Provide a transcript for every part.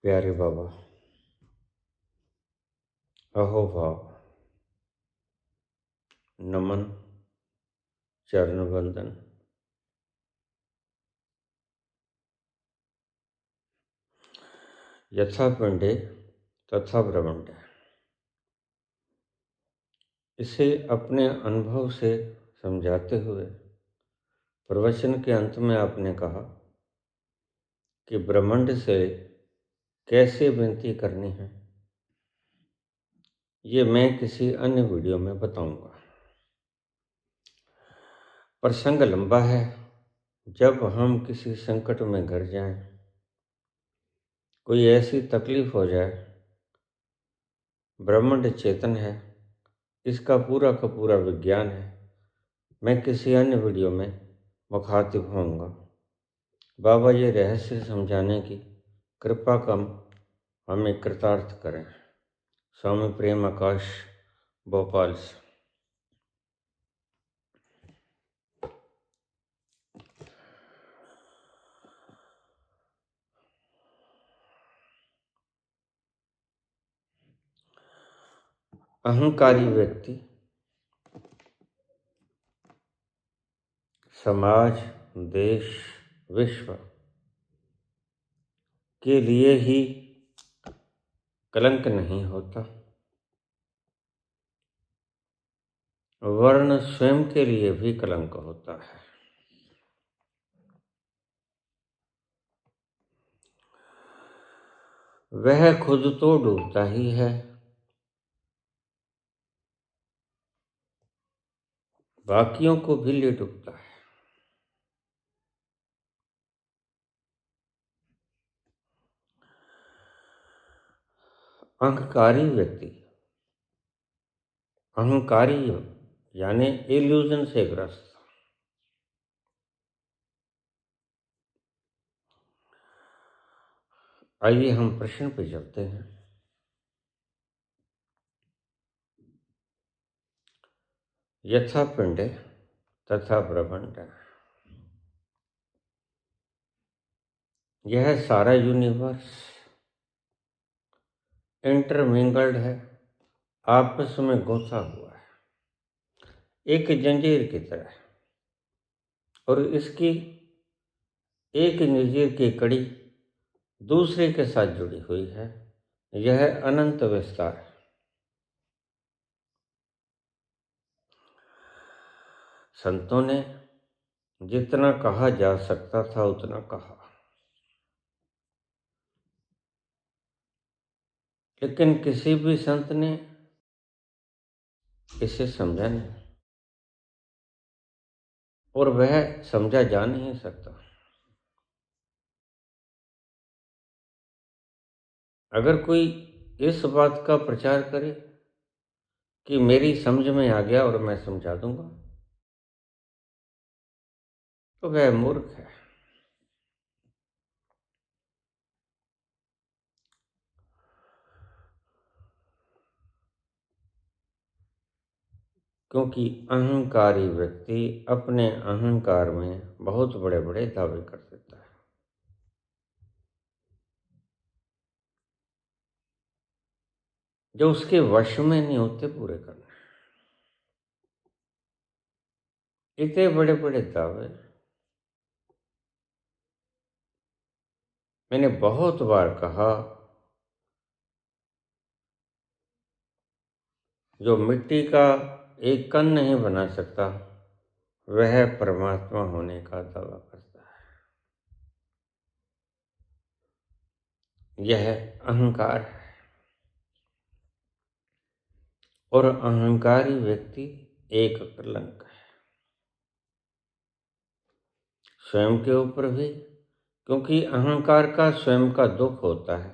प्यारे बाबा, अहो भाव, नमन, चरण वंदन। यथा पिंडे तथा ब्रह्मंडे। इसे अपने अनुभव से समझाते हुए प्रवचन के अंत में आपने कहा कि ब्रह्मांड से कैसे विनती करनी है, ये मैं किसी अन्य वीडियो में बताऊंगा। प्रसंग लंबा है। जब हम किसी संकट में घिर जाएं, कोई ऐसी तकलीफ हो जाए, ब्रह्मांड चेतन है, इसका पूरा का पूरा विज्ञान है। मैं किसी अन्य वीडियो में मुखातिब होऊंगा। बाबा ये रहस्य समझाने की कृपा का हमें कृतार्थ करें। स्वामी प्रेम आकाश, भोपाल से। अहंकारी व्यक्ति समाज, देश, विश्व के लिए ही कलंक नहीं होता, वर्ण स्वयं के लिए भी कलंक होता है। वह खुद तो डूबता ही है, बाकियों को भी ले डूबता है। अहंकारी व्यक्ति, अहंकारी यानी इल्यूजन से ग्रस्त, आइए हम प्रश्न पे चलते हैं। यथा पिंडे तथा ब्रह्मांड। यह सारा यूनिवर्स इंटरमिंगल्ड है, आपस में घुसा हुआ है, एक जंजीर की तरह। और इसकी एक जंजीर की कड़ी दूसरे के साथ जुड़ी हुई है। यह अनंत विस्तार है। संतों ने जितना कहा जा सकता था उतना कहा, लेकिन किसी भी संत ने इसे समझा नहीं, और वह समझा जा नहीं सकता। अगर कोई इस बात का प्रचार करे कि मेरी समझ में आ गया और मैं समझा दूंगा, तो वह मूर्ख है। क्योंकि अहंकारी व्यक्ति अपने अहंकार में बहुत बड़े बड़े दावे कर देता है। जो उसके वश में नहीं होते पूरे करने। इतने बड़े बड़े दावे मैंने बहुत बार कहा, जो मिट्टी का एक कण नहीं बना सकता, वह परमात्मा होने का दावा करता है। यह अहंकार है। और अहंकारी व्यक्ति एक कलंक है, स्वयं के ऊपर भी, क्योंकि अहंकार का स्वयं का दुख होता है।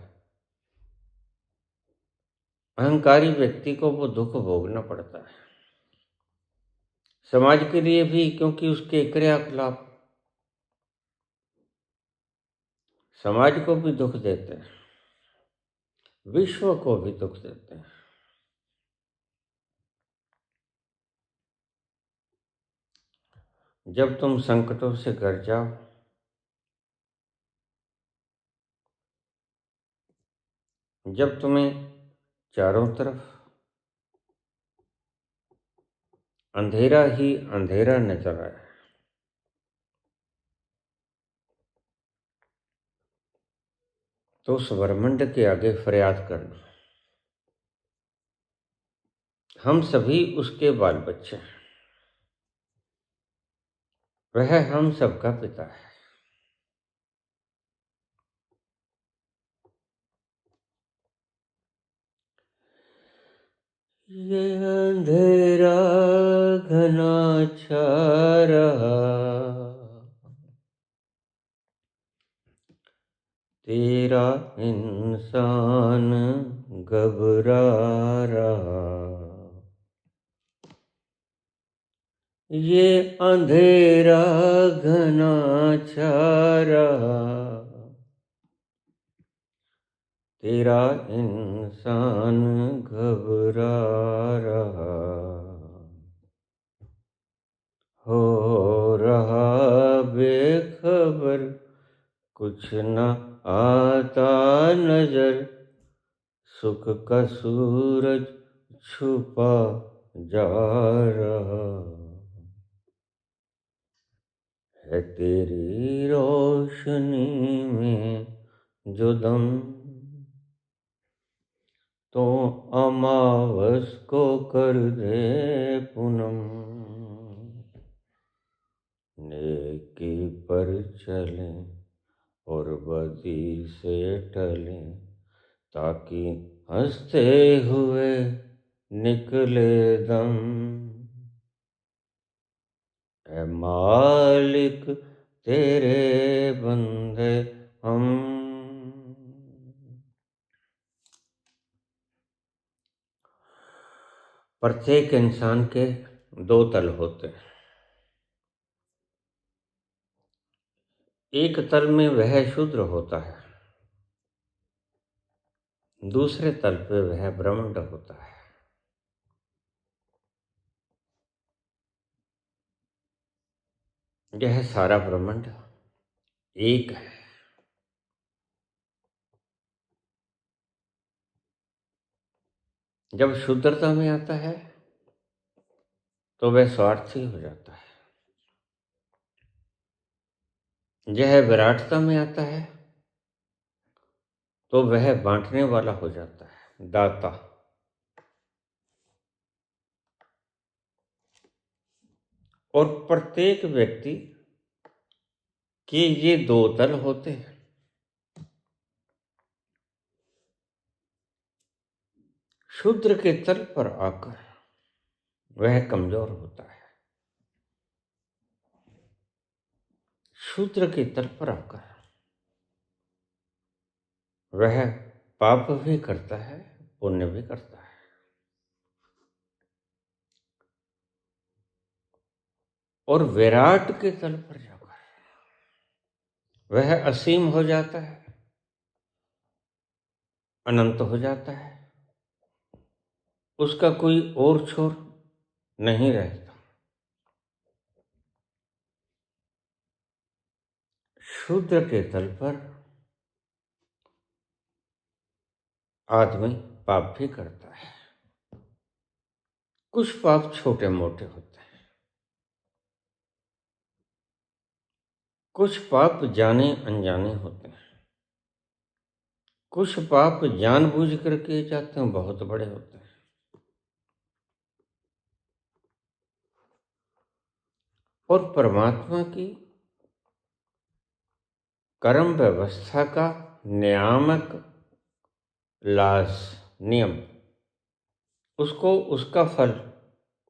अहंकारी व्यक्ति को वो दुख भोगना पड़ता है। समाज के लिए भी, क्योंकि उसके क्रियाकलाप समाज को भी दुख देते हैं, विश्व को भी दुख देते हैं। जब तुम संकटों से घिर जाओ, जब तुम्हें चारों तरफ अंधेरा ही अंधेरा नजर आए, तो उस ब्रह्मांड के आगे फरियाद करना, हम सभी उसके बाल बच्चे हैं, वह हम सबका पिता है। ये अंधेरा घना छा रहा, तेरा इंसान घबरा रहा। ये अंधेरा घना छा रहा, तेरा इंसान घबरा रहा। हो रहा बेखबर, कुछ न आता नजर, सुख का सूरज छुपा जा रहा है। तेरी रोशनी में जो दम, तो अमावस को कर दे पूनम। नेकी पर चलें और बदी से टलें, ताकि हंसते हुए निकले दम। ऐ मालिक तेरे बंदे हम। प्रत्येक इंसान के दो तल होते हैं। एक तल में वह शूद्र होता है, दूसरे तल पे वह ब्रह्मांड होता है। यह सारा ब्रह्मांड एक है। जब शुद्धता में आता है तो वह स्वार्थी हो जाता है। यह विराटता में आता है तो वह बांटने वाला हो जाता है, दाता। और प्रत्येक व्यक्ति के ये दो तल होते हैं। शूद्र के तल पर आकर वह कमजोर होता है, शूद्र के तल पर आकर वह पाप भी करता है, पुण्य भी करता है। और विराट के तल पर जाकर वह असीम हो जाता है, अनंत हो जाता है, उसका कोई और छोर नहीं रहता। शूद्र के तल पर आदमी पाप भी करता है। कुछ पाप छोटे मोटे होते हैं, कुछ पाप जाने अनजाने होते हैं, कुछ पाप जानबूझ कर किए जाते हैं, बहुत बड़े होते हैं। और परमात्मा की कर्म व्यवस्था का नियामक लाज नियम उसको उसका फल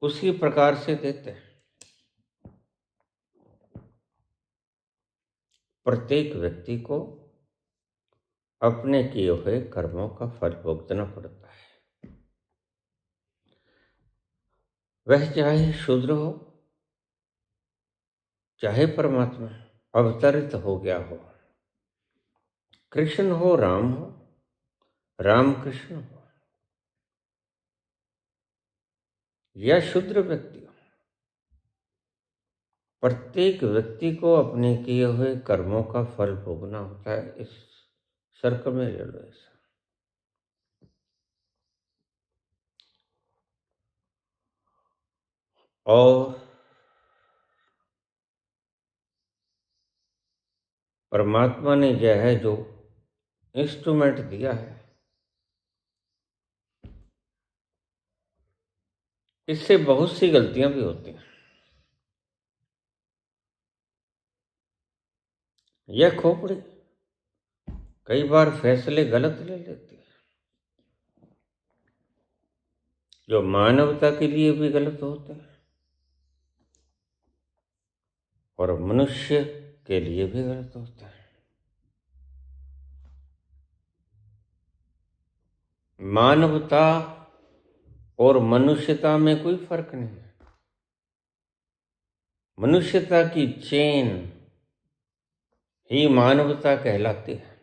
उसी प्रकार से देते हैं। प्रत्येक व्यक्ति को अपने किए हुए कर्मों का फल भुगतना पड़ता है। वह चाहे शूद्र हो, चाहे परमात्मा अवतरित हो गया हो, कृष्ण हो, राम कृष्ण हो, या शूद्र व्यक्ति हो, प्रत्येक व्यक्ति को अपने किए हुए कर्मों का फल भोगना होता है। इस सर्कल में ले लो ऐसा। और परमात्मा ने यह है जो इंस्ट्रूमेंट दिया है, इससे बहुत सी गलतियां भी होती हैं। यह खोपड़ी कई बार फैसले गलत ले लेती है, जो मानवता के लिए भी गलत होते हैं और मनुष्य के लिए भी गलत होते हैं। मानवता और मनुष्यता में कोई फर्क नहीं है। मनुष्यता की चेन ही मानवता कहलाती है।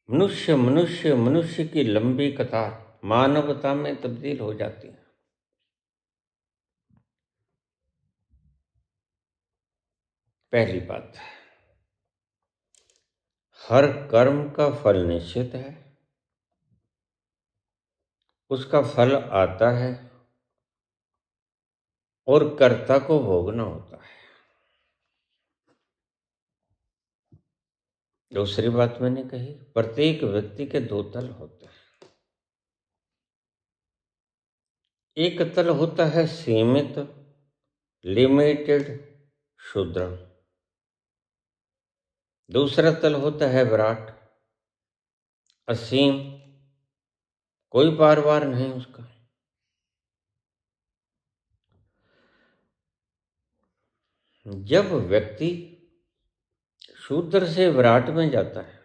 मनुष्य मनुष्य मनुष्य की लंबी कतार मानवता में तब्दील हो जाती है। पहली बात, हर कर्म का फल निश्चित है, उसका फल आता है और कर्ता को भोगना होता है। दूसरी बात मैंने कही, प्रत्येक व्यक्ति के दो तल होते हैं। एक तल होता है सीमित, लिमिटेड, शूद्र। दूसरा तल होता है विराट, असीम, कोई पार वार नहीं उसका। जब व्यक्ति शूद्र से विराट में जाता है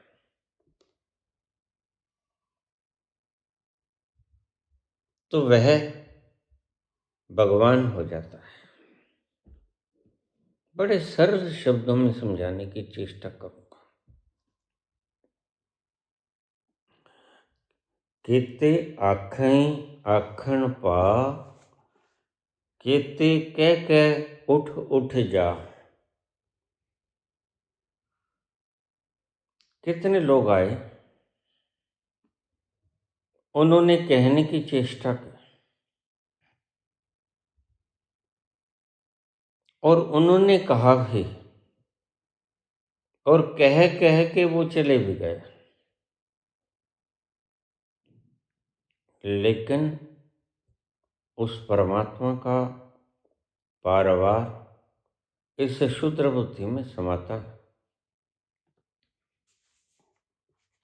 तो वह भगवान हो जाता है। बड़े सरल शब्दों में समझाने की चेष्टा करूंगा। केते आखें आखण पा, केते कह उठ उठ जा। कितने लोग आए, उन्होंने कहने की चेष्टा की और उन्होंने कहा भी, और कह कह के वो चले भी गए, लेकिन उस परमात्मा का पारवार इस शूद्र बुद्धि में समाता है।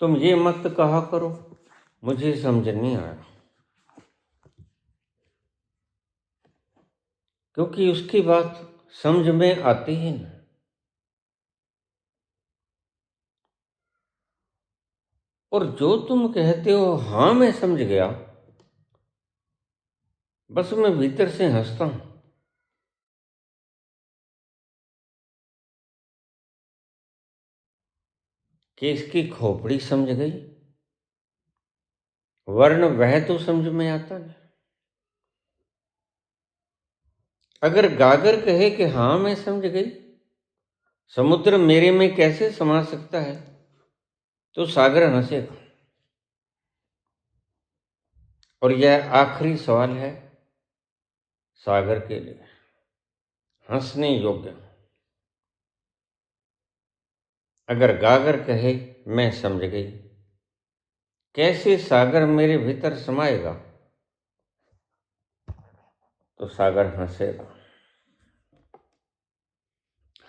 तुम ये मत कहा करो, मुझे समझ नहीं आया, क्योंकि उसकी बात समझ में आती ही नहीं। और जो तुम कहते हो हाँ मैं समझ गया, बस मैं भीतर से हंसता हूं। कि इसकी खोपड़ी समझ गई, वर्ण वह तो समझ में आता नहीं। अगर गागर कहे कि हाँ मैं समझ गई, समुद्र मेरे में कैसे समा सकता है, तो सागर हंसेगा। और यह आखिरी सवाल है सागर के लिए, हंसने योग्य। अगर गागर कहे मैं समझ गई, कैसे सागर मेरे भीतर समाएगा, तो सागर हंसेगा।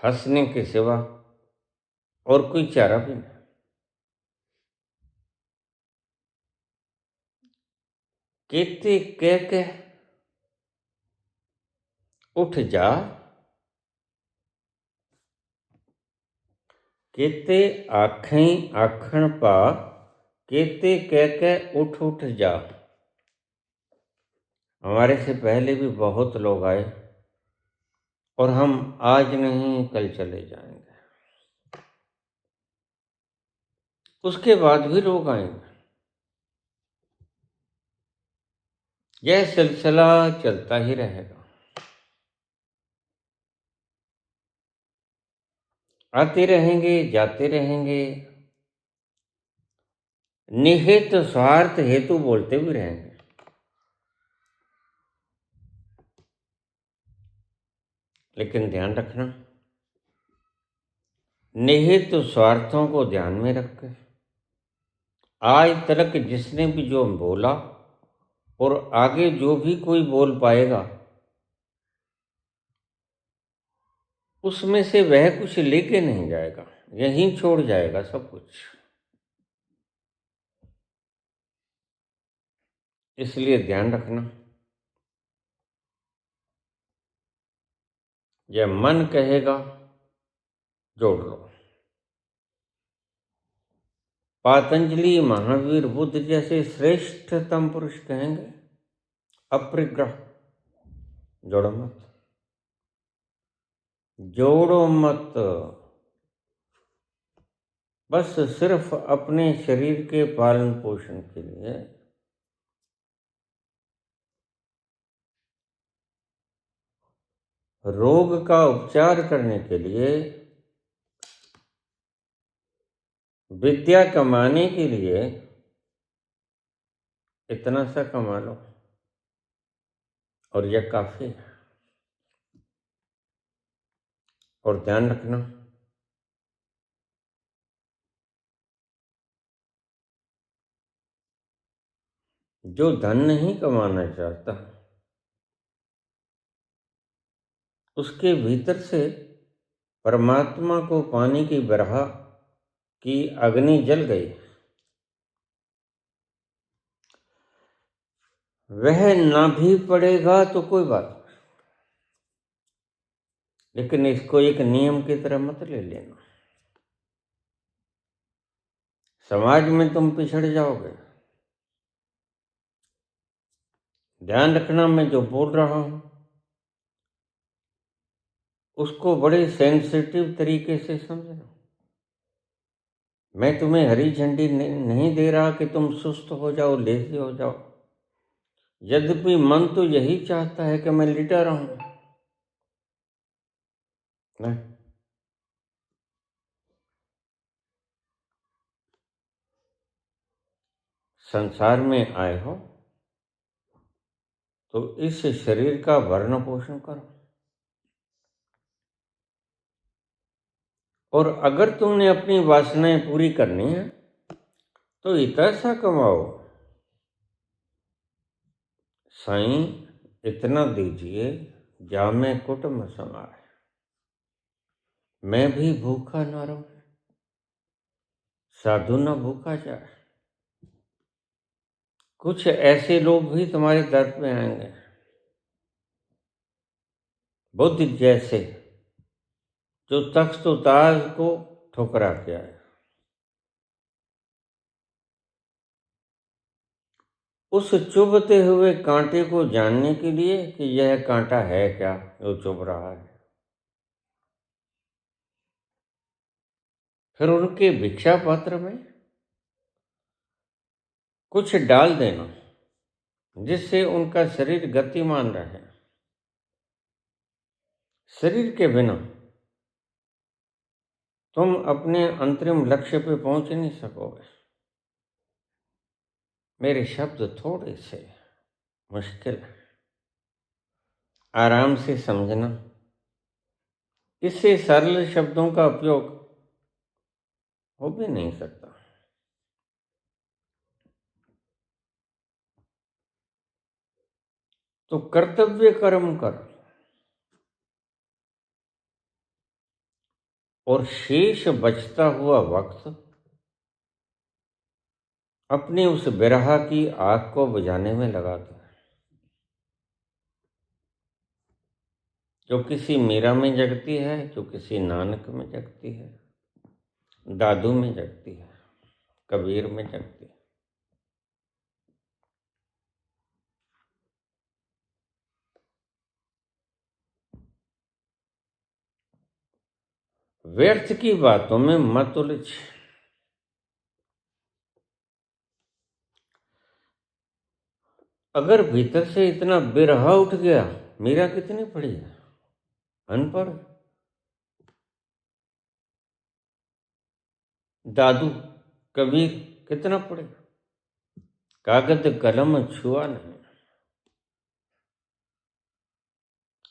हंसने के सिवा और कोई चारा भी नहीं। केते कह उठ जा, केते आखें आखण पा, केते कह उठ उठ जा। हमारे से पहले भी बहुत लोग आए और हम आज नहीं कल चले जाएंगे, उसके बाद भी लोग आएंगे। यह सिलसिला चलता ही रहेगा। आते रहेंगे, जाते रहेंगे, निहित स्वार्थ हेतु बोलते भी रहेंगे। लेकिन ध्यान रखना, निहित स्वार्थों को ध्यान में रखकर आज तक जिसने भी जो बोला और आगे जो भी कोई बोल पाएगा, उसमें से वह कुछ लेके नहीं जाएगा, यहीं छोड़ जाएगा सब कुछ। इसलिए ध्यान रखना, यह मन कहेगा जोड़ लो। पातंजलि, महावीर, बुद्ध जैसे श्रेष्ठतम पुरुष कहेंगे अपरिग्रह, जोड़ो मत, जोड़ो मत। बस सिर्फ अपने शरीर के पालन पोषण के लिए रोग का उपचार करने के लिए, विद्या कमाने के लिए इतना सा कमा लो और यह काफी है। और ध्यान रखना, जो धन नहीं कमाना चाहता उसके भीतर से परमात्मा को पाने की बरहा की अग्नि जल गई, वह ना भी पड़ेगा तो कोई बात नहीं, लेकिन इसको एक नियम की तरह मत ले लेना। समाज में तुम पिछड़ जाओगे। ध्यान रखना, मैं जो बोल रहा हूं उसको बड़े सेंसिटिव तरीके से समझना। मैं तुम्हें हरी झंडी नहीं दे रहा कि तुम सुस्त हो जाओ, लेजी हो जाओ। यद्यपि मन तो यही चाहता है कि मैं लेटा रहूं, नहीं। संसार में आए हो तो इस शरीर का भरण पोषण करो, और अगर तुमने अपनी वासनाएं पूरी करनी है तो इतना सा कमाओ, साईं इतना दीजिए जामे कुटुंब समाए, मैं भी भूखा न रहूं, साधु न भूखा जाए। कुछ ऐसे लोग भी तुम्हारे दर पे आएंगे, बुद्ध जैसे, जो तख्त ताज को ठुकरा के आए। उस चुभते हुए कांटे को जानने के लिए कि यह कांटा है क्या जो चुभ रहा है, फिर उनके भिक्षा पात्र में कुछ डाल देना जिससे उनका शरीर गतिमान रहे। शरीर के बिना तुम अपने अंतरिम लक्ष्य पे पहुंच नहीं सकोगे। मेरे शब्द थोड़े से मुश्किल है, आराम से समझना। इससे सरल शब्दों का उपयोग हो भी नहीं सकता। तो कर्तव्य कर्म कर और शेष बचता हुआ वक्त अपनी उस बिरहा की आग को बुझाने में लगा दो, जो किसी मीरा में जगती है, जो किसी नानक में जगती है, दादू में जगती है, कबीर में जगती है। व्यर्थ की बातों में मत उलझ। अगर भीतर से इतना बिरहा उठ गया, मीरा कितनी पढ़ी है, अनपढ़। दादू कबीर कितना पढ़े, कागज कलम छुआ नहीं।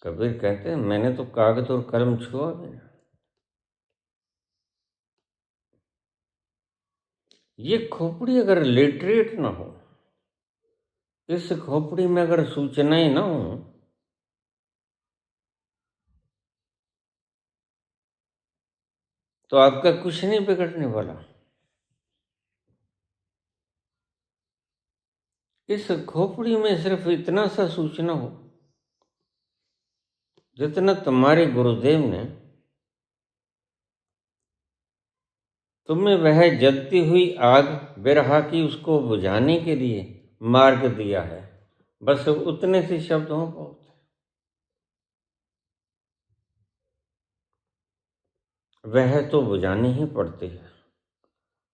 कबीर कहते हैं मैंने तो कागज और कलम छुआ भी नहीं। ये खोपड़ी अगर लिटरेट ना हो, इस खोपड़ी में अगर सूचनाएं ना हो, तो आपका कुछ नहीं बिगड़ने वाला। इस खोपड़ी में सिर्फ इतना सा सूचना हो जितना तुम्हारे गुरुदेव ने तुम्हें वह जलती हुई आग बिरहा की उसको बुझाने के लिए मार्ग दिया है। बस उतने से शब्द हो बहुत। वह तो बुझानी ही पड़ती है,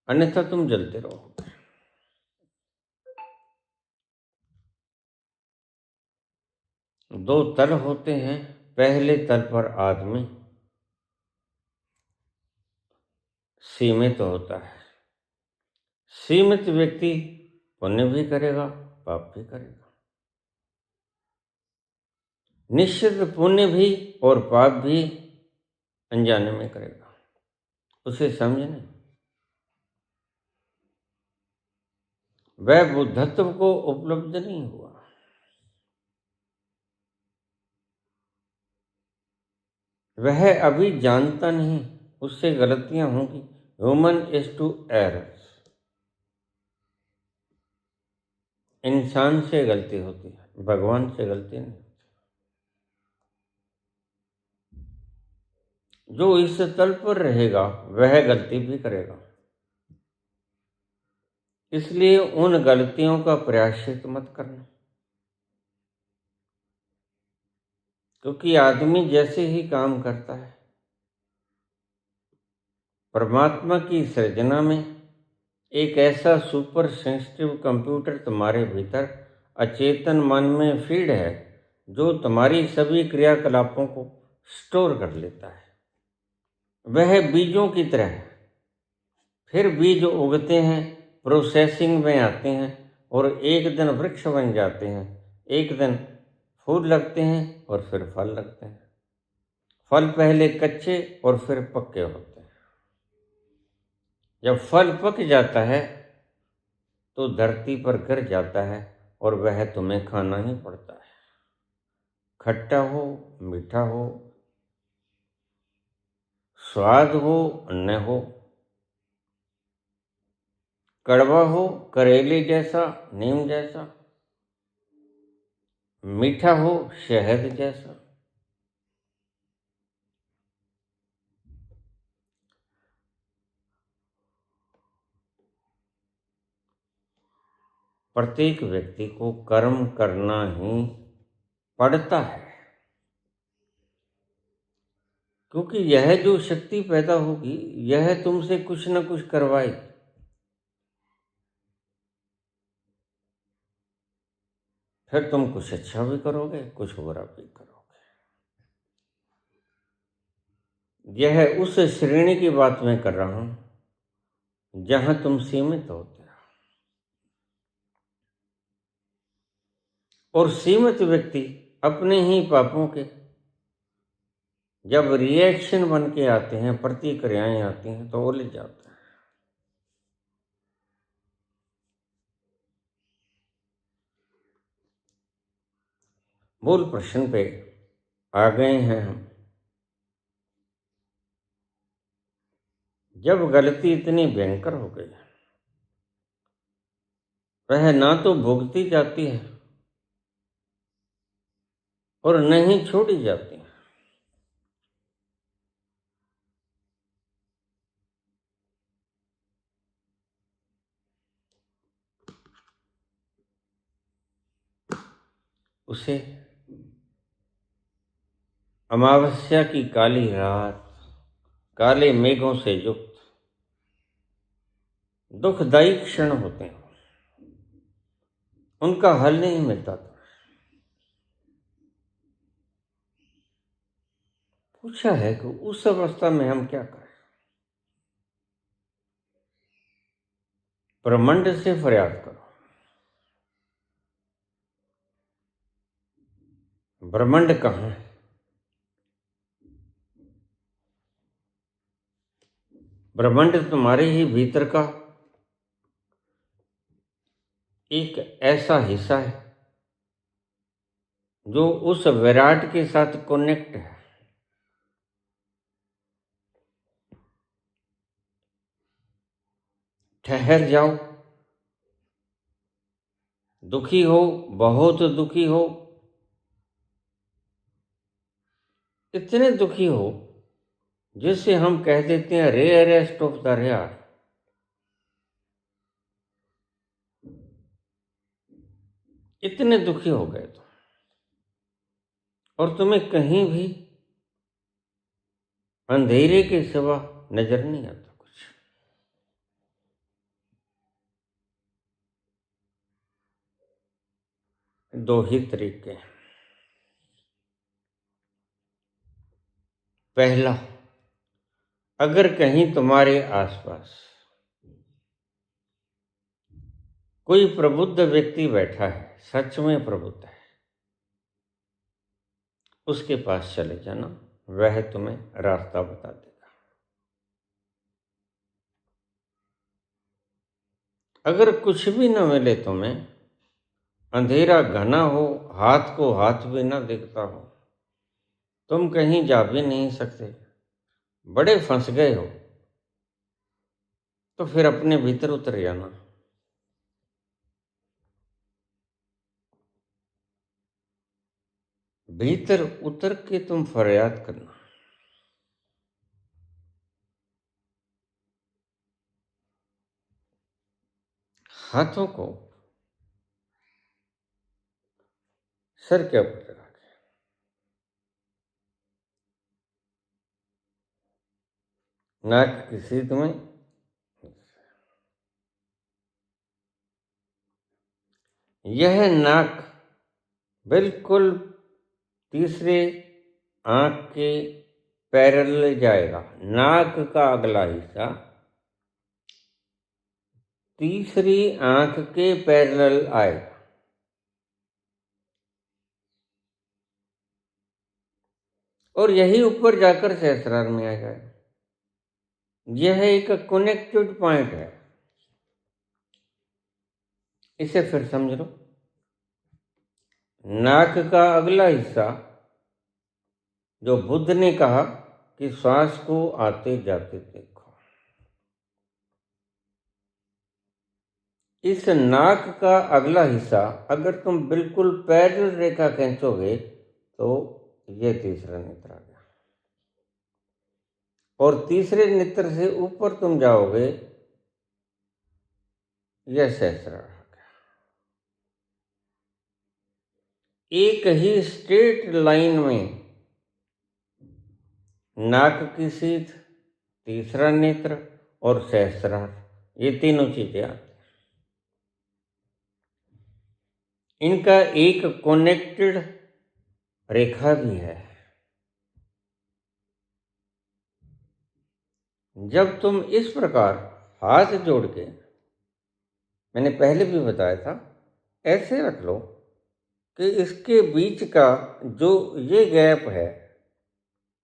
अन्यथा तुम जलते रहोगे। दो तल होते हैं, पहले तल पर आदमी सीमित होता है। सीमित व्यक्ति पुण्य भी करेगा, पाप भी करेगा। निश्चित पुण्य भी और पाप भी अनजाने में करेगा, उसे समझने। वह बुद्धत्व को उपलब्ध नहीं हुआ। वह अभी जानता नहीं, उससे गलतियां होंगी। Human is to errors. इंसान से गलती होती है, भगवान से गलती नहीं। जो इस तल पर रहेगा वह गलती भी करेगा, इसलिए उन गलतियों का प्रायश्चित मत करना। क्योंकि आदमी जैसे ही काम करता है, परमात्मा की सृजना में एक ऐसा सुपर सेंसिटिव कंप्यूटर तुम्हारे भीतर अचेतन मन में फीड है जो तुम्हारी सभी क्रियाकलापों को स्टोर कर लेता है। वह बीजों की तरह है। फिर बीज उगते हैं, प्रोसेसिंग में आते हैं और एक दिन वृक्ष बन जाते हैं। एक दिन फूल लगते हैं और फिर फल लगते हैं। फल पहले कच्चे और फिर पक्के होते हैं। जब फल पक जाता है तो धरती पर गिर जाता है और वह तुम्हें खाना ही पड़ता है। खट्टा हो, मीठा हो, स्वाद हो, न हो, कड़वा हो, करेले जैसा, नीम जैसा, मीठा हो, शहद जैसा। प्रत्येक व्यक्ति को कर्म करना ही पड़ता है, क्योंकि यह जो शक्ति पैदा होगी यह तुमसे कुछ न कुछ करवाएगी। फिर तुम कुछ अच्छा भी करोगे, कुछ बुरा भी करोगे। यह उस श्रेणी की बात मैं कर रहा हूं जहां तुम सीमित होते हो। और सीमित व्यक्ति अपने ही पापों के जब रिएक्शन बन के आते हैं, प्रतिक्रियाएं आती हैं, तो उलझ जाता है। मूल प्रश्न पे आ गए हैं हम। जब गलती इतनी भयंकर हो गई, वह ना तो भुगती जाती है और न ही छोड़ी जाती है। उसे अमावस्या की काली रात, काले मेघों से युक्त दुखदायी क्षण होते हैं, उनका हल नहीं मिलता था। पूछा है कि उस अवस्था में हम क्या करें। ब्रह्मांड से फरियाद करो। ब्रह्मांड कहाँ है? ब्रह्मांड तुम्हारे ही भीतर का एक ऐसा हिस्सा है जो उस विराट के साथ कनेक्ट है। ठहर जाओ, दुखी हो, बहुत दुखी हो, इतने दुखी हो जिससे हम कह देते हैं रेयरेस्ट ऑफ द रेयर। इतने दुखी हो गए तो, और तुम्हें कहीं भी अंधेरे के सिवा नजर नहीं आता कुछ। दो ही तरीके। पहला, अगर कहीं तुम्हारे आसपास कोई प्रबुद्ध व्यक्ति बैठा है, सच में प्रबुद्ध है, उसके पास चले जाना, वह तुम्हें रास्ता बता देगा। अगर कुछ भी न मिले तुम्हें, अंधेरा घना हो, हाथ को हाथ भी न दिखता हो, तुम कहीं जा भी नहीं सकते, बड़े फंस गए हो, तो फिर अपने भीतर उतर जाना। भीतर उतर के तुम फरियाद करना। हाथों को सर के ऊपर लगा के, नाक की सीध में, यह नाक बिल्कुल तीसरे आंख के पैरेलल जाएगा। नाक का अगला हिस्सा तीसरी आंख के पैरेलल आएगा, और यही ऊपर जाकर सहस्रार में आ जाएगा। यह एक कनेक्टेड पॉइंट है। इसे फिर समझ लो। नाक का अगला हिस्सा, जो बुद्ध ने कहा कि श्वास को आते जाते देखो, इस नाक का अगला हिस्सा अगर तुम बिल्कुल पैरेलल रेखा खींचोगे तो ये तीसरा नेत्र आ गया, और तीसरे नेत्र से ऊपर तुम जाओगे, यह सहस्रार आ गया। एक ही स्ट्रेट लाइन में नाक की सीध, तीसरा नेत्र और सहस्रार, ये तीनों चीजें आती हैं। इनका एक कनेक्टेड रेखा भी है। जब तुम इस प्रकार हाथ जोड़ के, मैंने पहले भी बताया था, ऐसे रख लो कि इसके बीच का जो ये गैप है,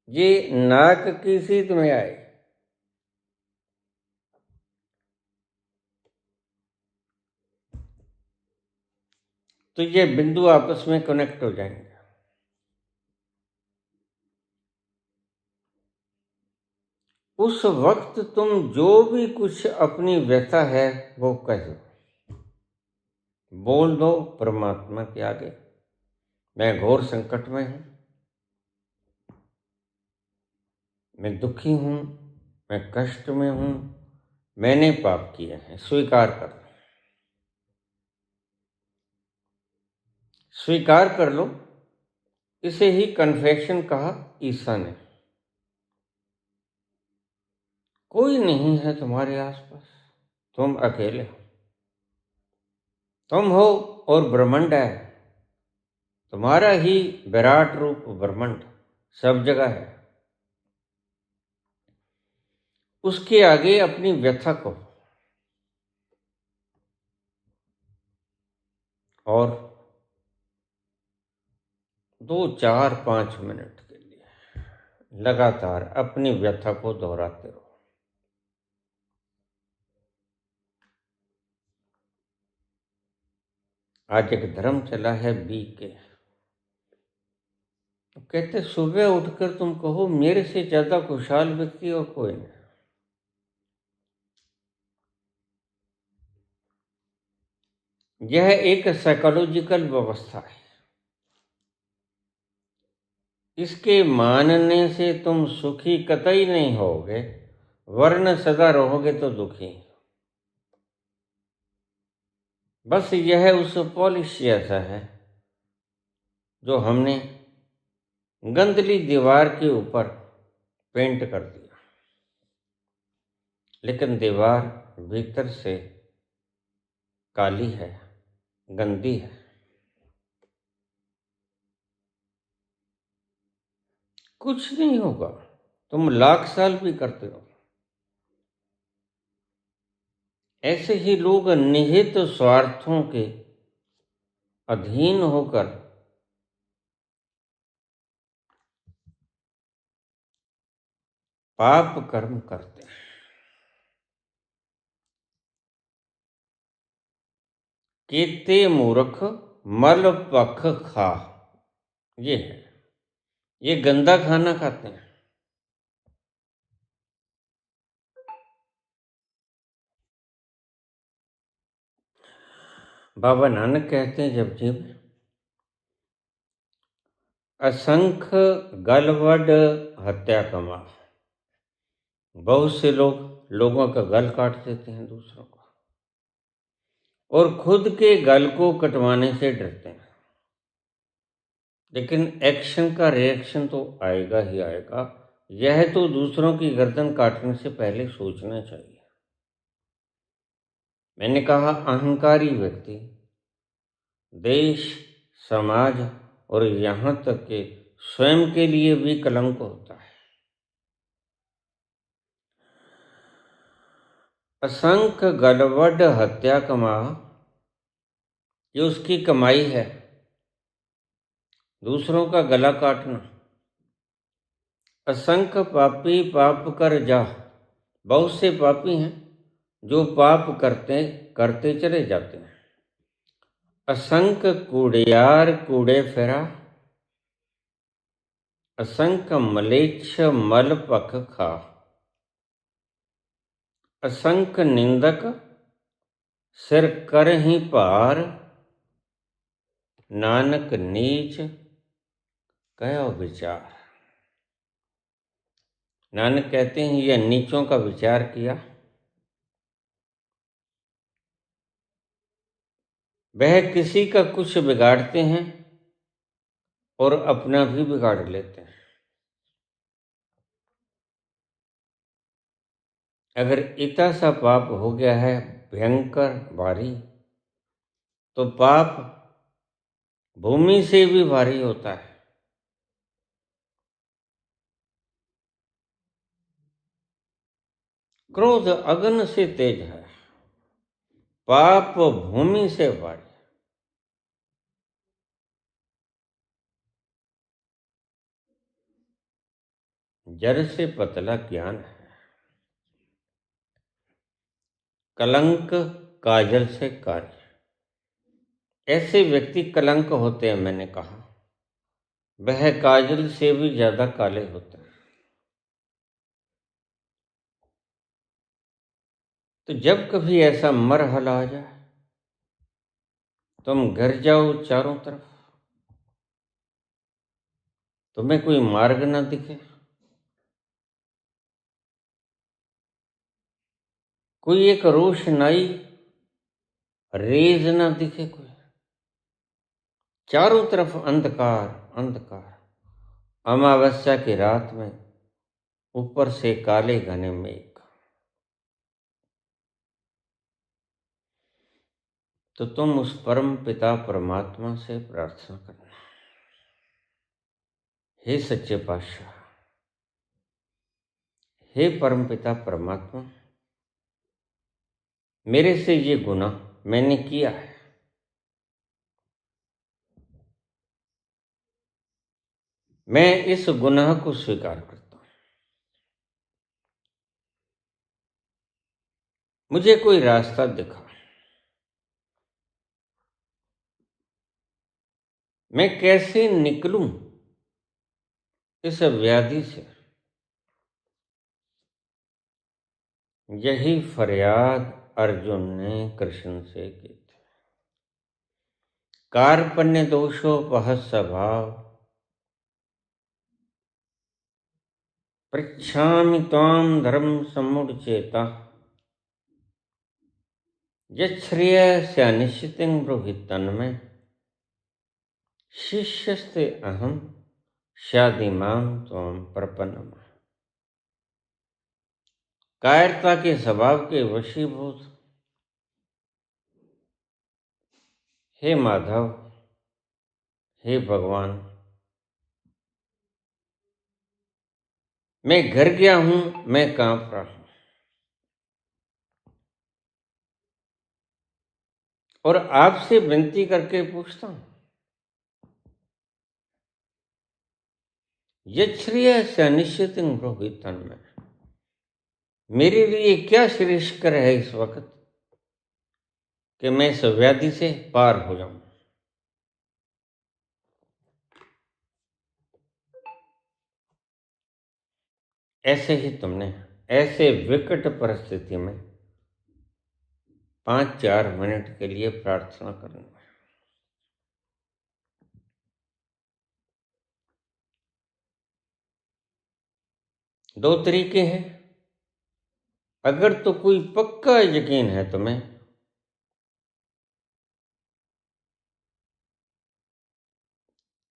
ये नाक की सीध में आए, तो ये बिंदु आपस में कनेक्ट हो जाएंगे। उस वक्त तुम जो भी कुछ अपनी व्यथा है वो कह दो, बोल दो परमात्मा के आगे, मैं घोर संकट में हूं, मैं दुखी हूं, मैं कष्ट में हूं, मैंने पाप किए हैं, स्वीकार कर लो। स्वीकार कर लो। इसे ही कन्फेशन कहा ईसा ने। कोई नहीं है तुम्हारे आसपास, तुम अकेले हो। तुम हो और ब्रह्मांड है, तुम्हारा ही विराट रूप ब्रह्मांड सब जगह है। उसके आगे अपनी व्यथा को और 2 4 5 मिनट के लिए लगातार अपनी व्यथा को दोहराते रहो। आज एक धर्म चला है बी के, कहते सुबह उठकर तुम कहो मेरे से ज्यादा खुशहाल व्यक्ति और कोई नहीं। यह एक साइकोलॉजिकल व्यवस्था है। इसके मानने से तुम सुखी कतई नहीं होगे, वरन सदा रहोगे तो दुखी। बस यह उस पॉलिश जैसा है जो हमने गंदली दीवार के ऊपर पेंट कर दिया, लेकिन दीवार भीतर से काली है, गंदी है। कुछ नहीं होगा, तुम लाख साल भी करते हो। ऐसे ही लोग निहित स्वार्थों के अधीन होकर पाप कर्म करते हैं। केते मूर्ख मल पख खा, ये है, ये गंदा खाना खाते हैं। बाबा नानक कहते हैं जपजी में, असंख्य गलवड हत्या कमा। बहुत से लोगों का गल काट देते हैं दूसरों को, और खुद के गल को कटवाने से डरते हैं। लेकिन एक्शन का रिएक्शन तो आएगा ही आएगा। यह तो दूसरों की गर्दन काटने से पहले सोचना चाहिए। मैंने कहा अहंकारी व्यक्ति देश, समाज और यहाँ तक कि स्वयं के लिए भी कलंक होता है। असंख्य गलवड हत्या कमा, ये उसकी कमाई है, दूसरों का गला काटना। असंख्य पापी पाप कर जा, बहुत से पापी हैं जो पाप करते करते चले जाते हैं। असंख्य कूड़ियार कूड़े फेरा, असंख्य मलेच्छ मल पख खा। असंख्य निंदक सिर कर ही पार, नानक नीच कहो विचार। नानक कहते हैं यह नीचों का विचार किया, वह किसी का कुछ बिगाड़ते हैं और अपना भी बिगाड़ लेते हैं। अगर इतना सा पाप हो गया है भयंकर भारी, तो पाप भूमि से भी भारी होता है। क्रोध अग्नि से तेज है, पाप भूमि से भारी। जड़ से पतला ज्ञान है, कलंक काजल से कार्य। ऐसे व्यक्ति कलंक होते हैं, मैंने कहा वह काजल से भी ज्यादा काले होते हैं। तो जब कभी ऐसा मरहला आ जाए, तुम घर जाओ चारों तरफ, तुम्हें कोई मार्ग ना दिखे, कोई एक रोशनाई रेज ना दिखे, कोई चारों तरफ अंधकार अंधकार। अमावस्या की रात में ऊपर से काले घने मेघ, तो तुम उस परम पिता परमात्मा से प्रार्थना करना, हे सच्चे पातशाह, हे परम पिता परमात्मा, मेरे से ये गुनाह मैंने किया है, मैं इस गुनाह को स्वीकार करता हूं। मुझे कोई रास्ता दिखा, मैं कैसे निकलूं इस व्याधि से, यही फरियाद अर्जुन ने कृष्ण से की थी। कार्पण्य दोषोपहत स्वभाव पृच्छामि त्वां धर्म समुच्चेता यच्छ्रेयस्यानिश्चितं ब्रूहि तन्मे शिष्यस्ते अहम शादिमां त्वां प्रपन्नम्। कायरता के स्वभाव के वशीभूत हे माधव, हे भगवान, मैं घर गया हूं, मैं कांप रहा हूं और आपसे विनती करके पूछता हूं, यच्छ्रेयस्यानिश्चितं ब्रूहि तन्मे, मेरे लिए क्या श्रेयस्कर है इस वक्त कि मैं इस व्याधि से पार हो जाऊं। ऐसे ही तुमने ऐसे विकट परिस्थिति में 5-4 मिनट के लिए प्रार्थना करना है। दो तरीके हैं। अगर तो कोई पक्का यकीन है तुम्हें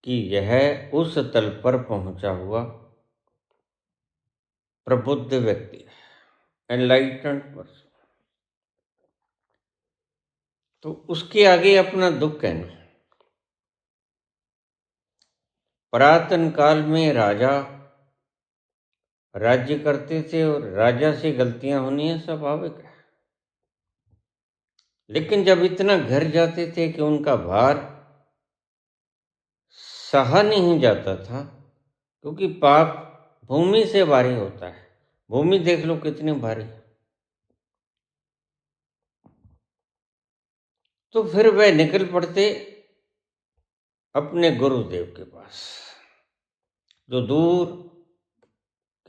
कि यह उस तल पर पहुंचा हुआ प्रबुद्ध व्यक्ति है, एनलाइटेंड पर्सन, तो उसके आगे अपना दुख कहना। पुरातन काल में राजा राज्य करते थे और राजा से गलतियां होनी है, स्वाभाविक है। लेकिन जब इतना घर जाते थे कि उनका भार सहा नहीं जाता था, क्योंकि पाप भूमि से भारी होता है। भूमि देख लो कितनी भारी है। तो फिर वह निकल पड़ते अपने गुरुदेव के पास, जो दूर,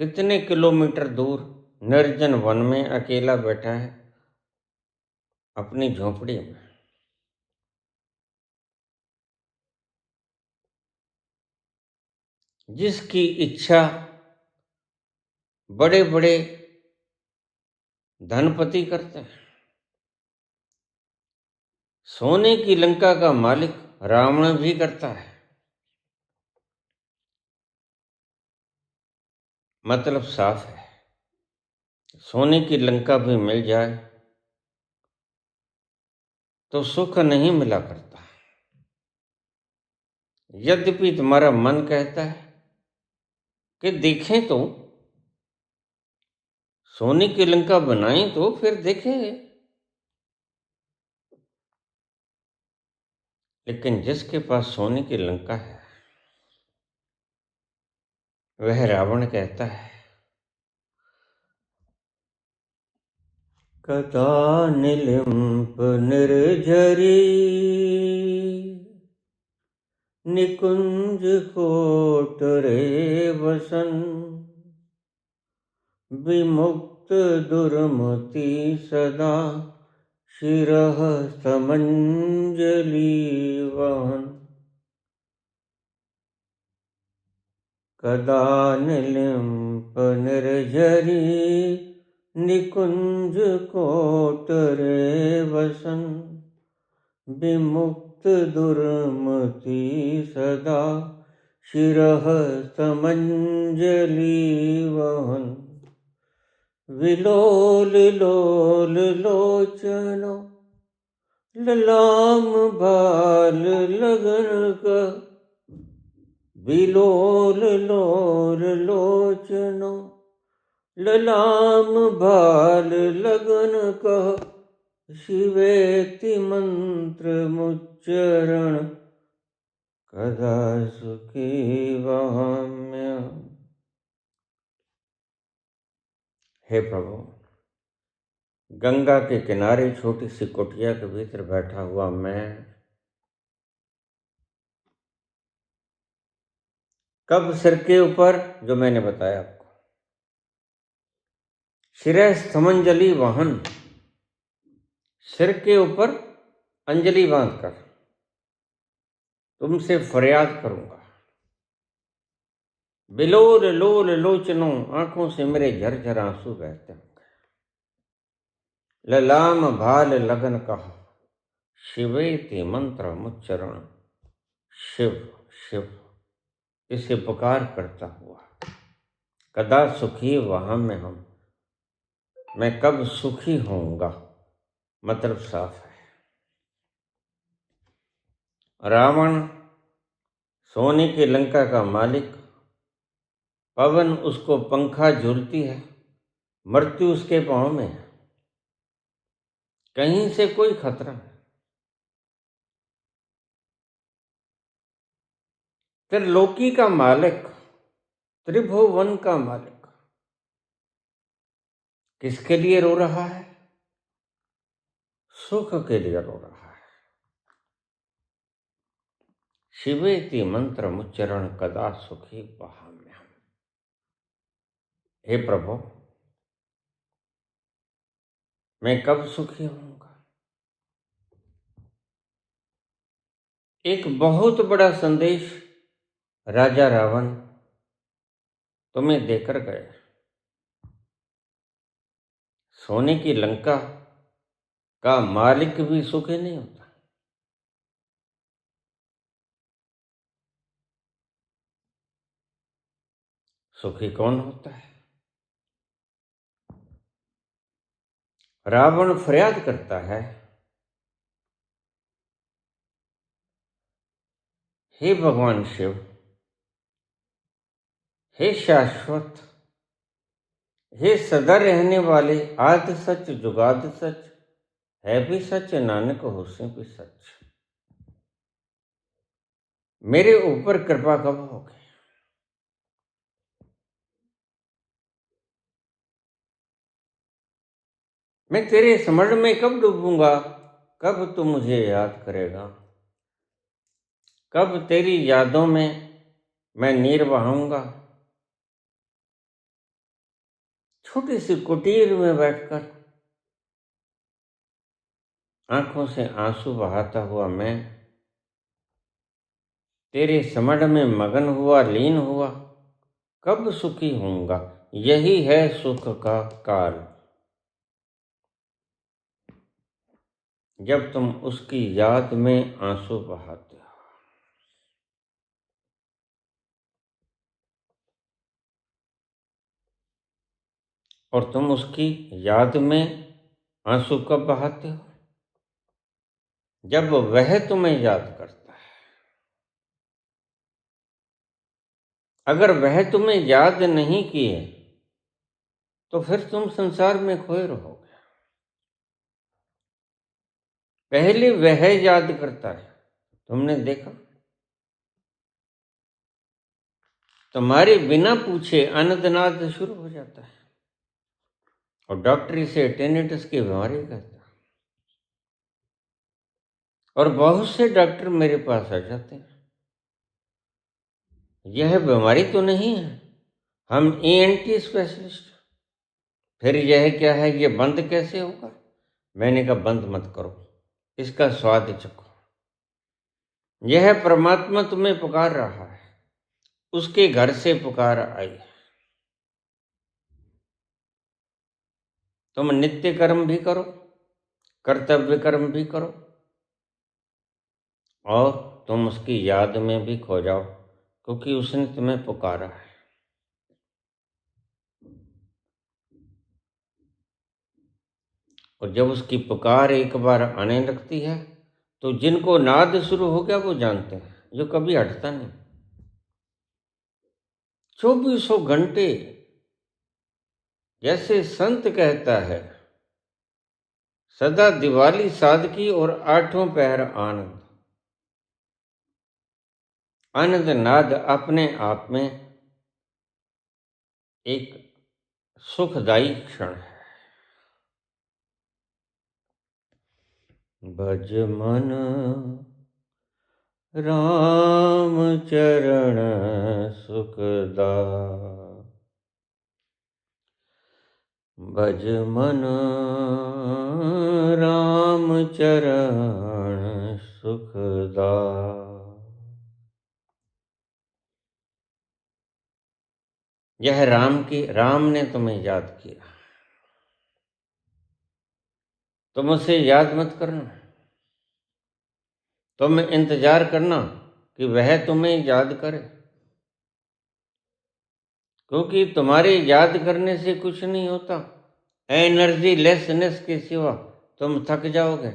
कितने किलोमीटर दूर निर्जन वन में अकेला बैठा है अपनी झोपड़ी में। जिसकी इच्छा बड़े बड़े धनपति करते हैं। सोने की लंका का मालिक रावण भी करता है। मतलब साफ है, सोने की लंका भी मिल जाए तो सुख नहीं मिला करता। यद्यपि तुम्हारा मन कहता है कि देखें तो, सोने की लंका बनाएं तो फिर देखें। लेकिन जिसके पास सोने की लंका है वह रावण कहता है, कदा निलिम्प निर्झरी निकुंज कोटरे वसन विमुक्त दुर्मति सदा शिरः समंजलि वहन। कदा निलिम्प निर्झरी निकुंज कोटरे वसन विमुक्त दुर्मति सदा शिरः समंजलि वहन। विलोल लोल लोचनो ललाम बाल लगन का, विलोल लोल लोचनो ललाम बाल लगन कह, शिवेति मंत्र मुच्चरण कदा सुखी वहाम्य। हे प्रभु, गंगा के किनारे छोटी सी कुटिया के भीतर बैठा हुआ मैं कब सिर के ऊपर, जो मैंने बताया आपको, शिरः समंजलि वाहन, सिर के ऊपर अंजलि बांधकर तुमसे फरियाद करूंगा। बिलोल लोल लोचनों, आंखों से मेरे झरझर आंसू बहते होंगे। ललाम भाल लगन कहा, शिवेति मंत्र मुच्चरण, शिव शिव इसे पुकार करता हुआ कदा सुखी वहां में हम, मैं कब सुखी होऊंगा, मतलब साफ है। रावण सोने की लंका का मालिक, पवन उसको पंखा झूलती है, मृत्यु उसके पांव में है, कहीं से कोई खतरा नहीं। त्रिलोकी का मालिक, त्रिभुवन का मालिक किसके लिए रो रहा है? सुख के लिए रो रहा है। शिवेति मंत्र मुच्चरण कदा सुखी वहाम्यहम्। हे प्रभु, मैं कब सुखी होऊंगा? एक बहुत बड़ा संदेश राजा रावण तुम्हें देकर गए। सोने की लंका का मालिक भी सुखी नहीं होता। सुखी कौन होता है? रावण फरियाद करता है, हे भगवान शिव, हे शाश्वत, हे सदा रहने वाले, आदि सच जुगाद सच, है भी सच नानक होसे भी सच, मेरे ऊपर कृपा कब होगी? मैं तेरे समरण में कब डूबूंगा? कब तू मुझे याद करेगा? कब तेरी यादों में मैं नीर बहाऊंगा? छोटी सी कुटीर में बैठकर आंखों से आंसू बहाता हुआ मैं तेरे समण में मगन हुआ, लीन हुआ, कब सुखी होऊंगा? यही है सुख का काल, जब तुम उसकी याद में आंसू बहाते हो। और तुम उसकी याद में आंसू कब बहाते हो? जब वह तुम्हें याद करता है। अगर वह तुम्हें याद नहीं किए तो फिर तुम संसार में खोए रहोगे। पहले वह याद करता है। तुमने देखा, तुम्हारे बिना पूछे अनदनाद शुरू हो जाता है और डॉक्टर इसे टेनिटस की बीमारी कहता है। और बहुत से डॉक्टर मेरे पास आ जाते हैं, यह बीमारी तो नहीं है, हम ENT स्पेशलिस्ट, फिर यह क्या है, ये बंद कैसे होगा? मैंने कहा बंद मत करो, इसका स्वाद चखो। यह परमात्मा तुम्हें पुकार रहा है, उसके घर से पुकार आई। तुम नित्य कर्म भी करो, कर्तव्य कर्म भी करो, और तुम उसकी याद में भी खो जाओ, क्योंकि उसने तुम्हें पुकारा है। और जब उसकी पुकार एक बार आने लगती है तो जिनको नाद शुरू हो गया वो जानते हैं, जो कभी हटता नहीं। 2400 घंटे, जैसे संत कहता है, सदा दिवाली सादगी और आठों पहर आनंद। आनंद नाद अपने आप में एक सुखदायी क्षण है। भज मन राम चरण सुखदायक। भज मन राम चरण सुखदायक। यह राम ने तुम्हें याद किया, तुम उसे याद मत करना, तुम इंतजार करना कि वह तुम्हें याद करे, क्योंकि तुम्हारे याद करने से कुछ नहीं होता। एनर्जी लेसनेस के सिवा तुम थक जाओगे,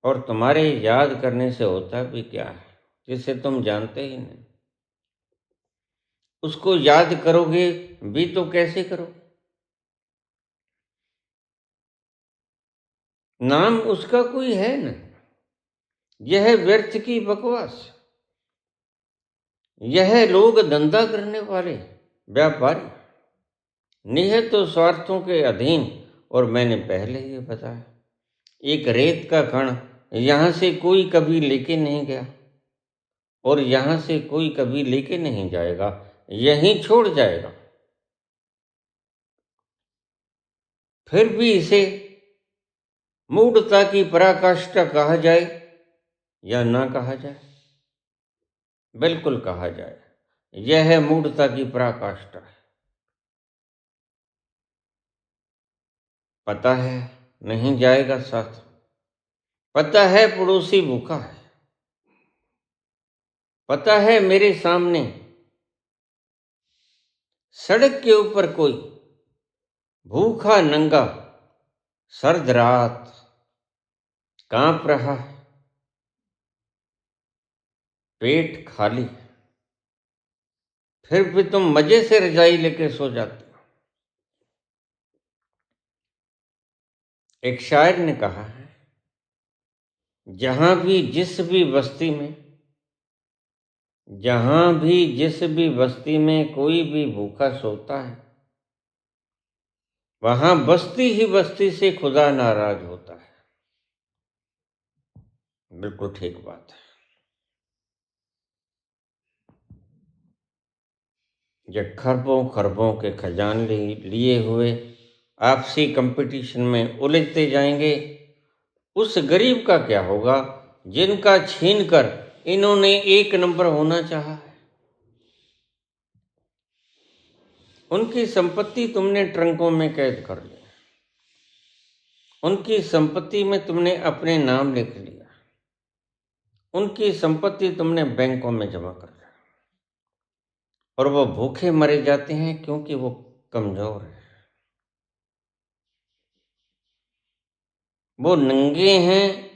और तुम्हारे याद करने से होता भी क्या है जिसे तुम जानते ही नहीं। उसको याद करोगे भी तो कैसे करोगे? नाम उसका कोई है न, यह व्यर्थ की बकवास। यह लोग धंधा करने वाले व्यापारी, निहित तो स्वार्थों के अधीन। और मैंने पहले ही बताया, एक रेत का कण यहां से कोई कभी लेके नहीं गया, और यहां से कोई कभी लेके नहीं जाएगा, यहीं छोड़ जाएगा। फिर भी इसे मूढ़ता की पराकाष्ठा कहा जाए या ना कहा जाए? बिल्कुल कहा जाए, यह मूढ़ता की पराकाष्ठा है। पता है नहीं जाएगा साथ, पता है पड़ोसी भूखा है, पता है मेरे सामने सड़क के ऊपर कोई भूखा नंगा सर्द रात कांप रहा है, पेट खाली, फिर भी तुम मजे से रजाई लेके सो जाते हो। एक शायर ने कहा है, जहां भी जिस भी बस्ती में कोई भी भूखा सोता है, वहां बस्ती ही बस्ती से खुदा नाराज होता है। बिल्कुल ठीक बात है। जब खरबों खरबों के खजाने लिए हुए आपसी कंपटीशन में उलझते जाएंगे, उस गरीब का क्या होगा जिनका छीनकर इन्होंने एक नंबर होना चाहा है। उनकी संपत्ति तुमने ट्रंकों में कैद कर ली, उनकी संपत्ति में तुमने अपने नाम लिख लिया, उनकी संपत्ति तुमने बैंकों में जमा कर लिया, और वो भूखे मरे जाते हैं क्योंकि वो कमजोर है। वो नंगे हैं,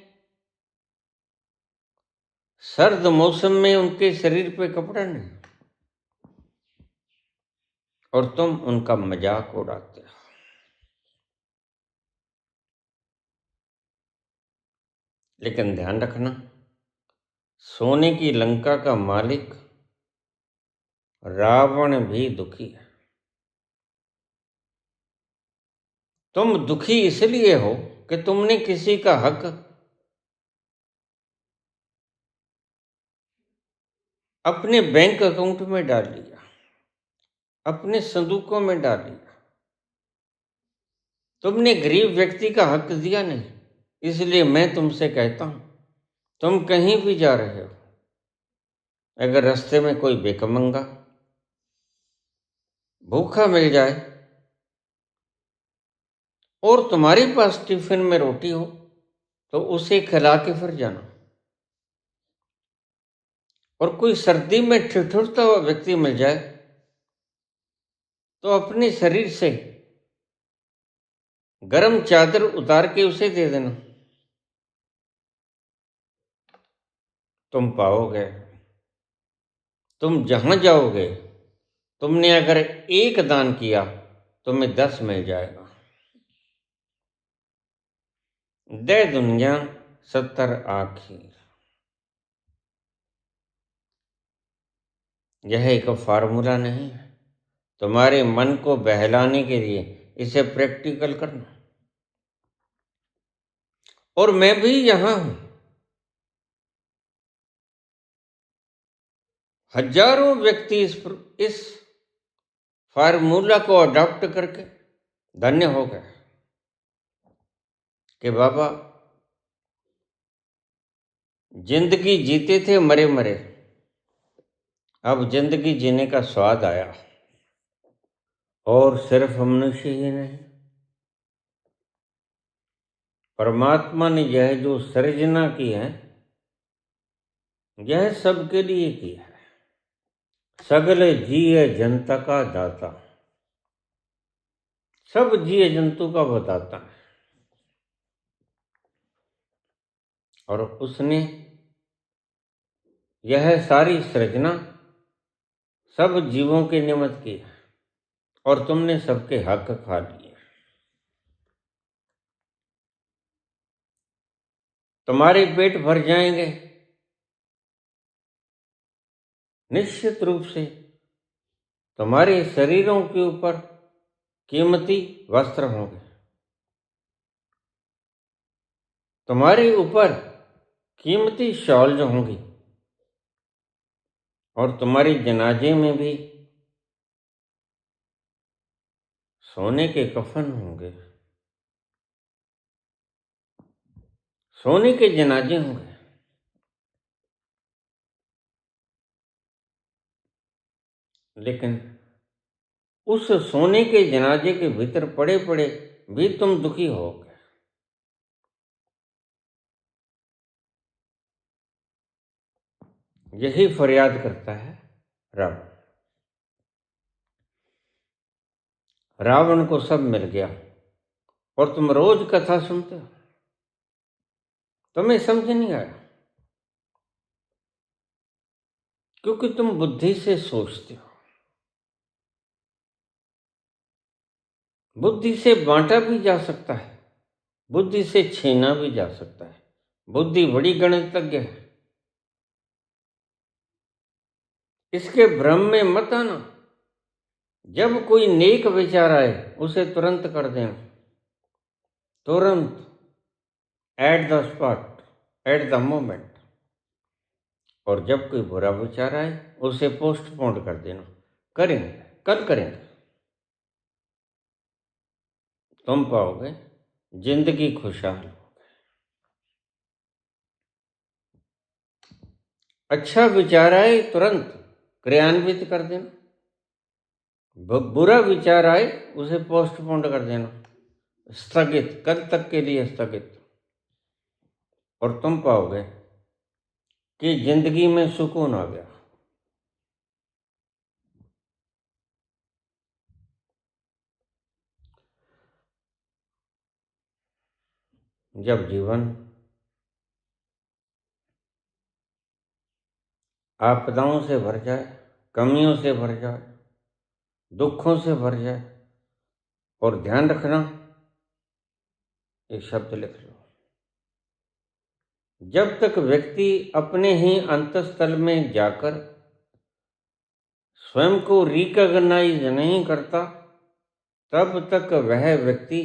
सर्द मौसम में उनके शरीर पे कपड़ा नहीं, और तुम उनका मजाक उड़ाते हो। लेकिन ध्यान रखना, सोने की लंका का मालिक रावण भी दुखी है। तुम दुखी इसलिए हो कि तुमने किसी का हक अपने बैंक अकाउंट में डाल लिया, अपने संदूकों में डाल लिया। तुमने गरीब व्यक्ति का हक दिया नहीं। इसलिए मैं तुमसे कहता हूं, तुम कहीं भी जा रहे हो, अगर रास्ते में कोई बेकमंगा भूखा मिल जाए और तुम्हारे पास टिफिन में रोटी हो, तो उसे खिला के फिर जाना। और कोई सर्दी में ठिठुरता हुआ व्यक्ति मिल जाए तो अपने शरीर से गर्म चादर उतार के उसे दे देना। तुम पाओगे, तुम जहां जाओगे, तुमने अगर एक दान किया तुम्हें 10 मिल जाएगा। दे दुनिया 70 आखिर। यह एक फार्मूला नहीं है, तुम्हारे मन को बहलाने के लिए इसे प्रैक्टिकल करना। और मैं भी यहां हूं, हजारों व्यक्ति इस फार्मूला को अडॉप्ट करके धन्य हो गए कि बाबा जिंदगी जीते थे मरे मरे, अब जिंदगी जीने का स्वाद आया। और सिर्फ मनुष्य ही नहीं, परमात्मा ने यह जो सृजना की है यह सबके लिए की है। सगले जीव जनता का दाता, सब जीव जंतु का बताता है। और उसने यह सारी सृजना सब जीवों के निमित्त की है और तुमने सबके हक खा लिए। तुम्हारे पेट भर जाएंगे निश्चित रूप से, तुम्हारे शरीरों के ऊपर कीमती वस्त्र होंगे, तुम्हारे ऊपर कीमती शॉल जो होंगी, और तुम्हारे जनाजे में भी सोने के कफन होंगे, सोने के जनाजे होंगे। लेकिन उस सोने के जनाजे के भीतर पड़े पड़े भी तुम दुखी होगे। यही फरियाद करता है रावण। रावण को सब मिल गया और तुम रोज कथा सुनते हो, तुम्हें समझ नहीं आया क्योंकि तुम बुद्धि से सोचते हो। बुद्धि से बांटा भी जा सकता है, बुद्धि से छीना भी जा सकता है। बुद्धि बड़ी गणितज्ञ है, इसके भ्रम में मत आना। जब कोई नेक विचार आए उसे तुरंत कर देना, तुरंत, at the spot, at the moment. और जब कोई बुरा विचार आए उसे पोस्टपोन कर देना, करेंगे, कल करेंगे। तुम पाओगे जिंदगी खुशहाल। अच्छा विचार आए तुरंत क्रियान्वित कर देना, बुरा विचार आए उसे पोस्टपोन कर देना, स्थगित, कल तक के लिए स्थगित। और तुम पाओगे कि जिंदगी में सुकून आ गया। जब जीवन आपदाओं से भर जाए, कमियों से भर जाए, दुखों से भर जाए, और ध्यान रखना, एक शब्द लिख लो, जब तक व्यक्ति अपने ही अंतःस्थल में जाकर स्वयं को रिकॉग्नाइज नहीं करता तब तक वह व्यक्ति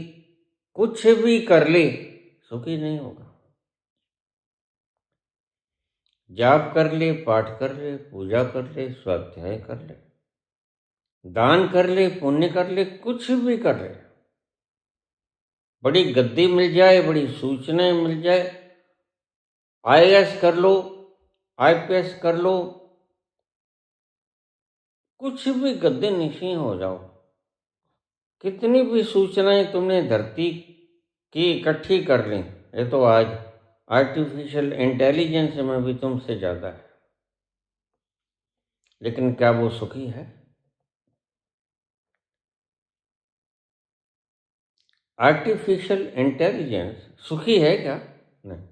कुछ भी कर ले सुखी नहीं होगा। जाप कर ले, पाठ कर ले, पूजा कर ले, स्वाध्याय कर ले, दान कर ले, पुण्य कर ले, कुछ भी कर ले, बड़ी गद्दी मिल जाए, बड़ी सूचनाएं मिल जाए, IAS कर लो, IPS कर लो, कुछ भी गद्दे नशीं हो जाओ, कितनी भी सूचनाएं तुमने धरती की इकट्ठी कर ली, ये तो आज आर्टिफिशियल इंटेलिजेंस में भी तुमसे ज़्यादा है, लेकिन क्या वो सुखी है? आर्टिफिशियल इंटेलिजेंस सुखी है क्या? नहीं,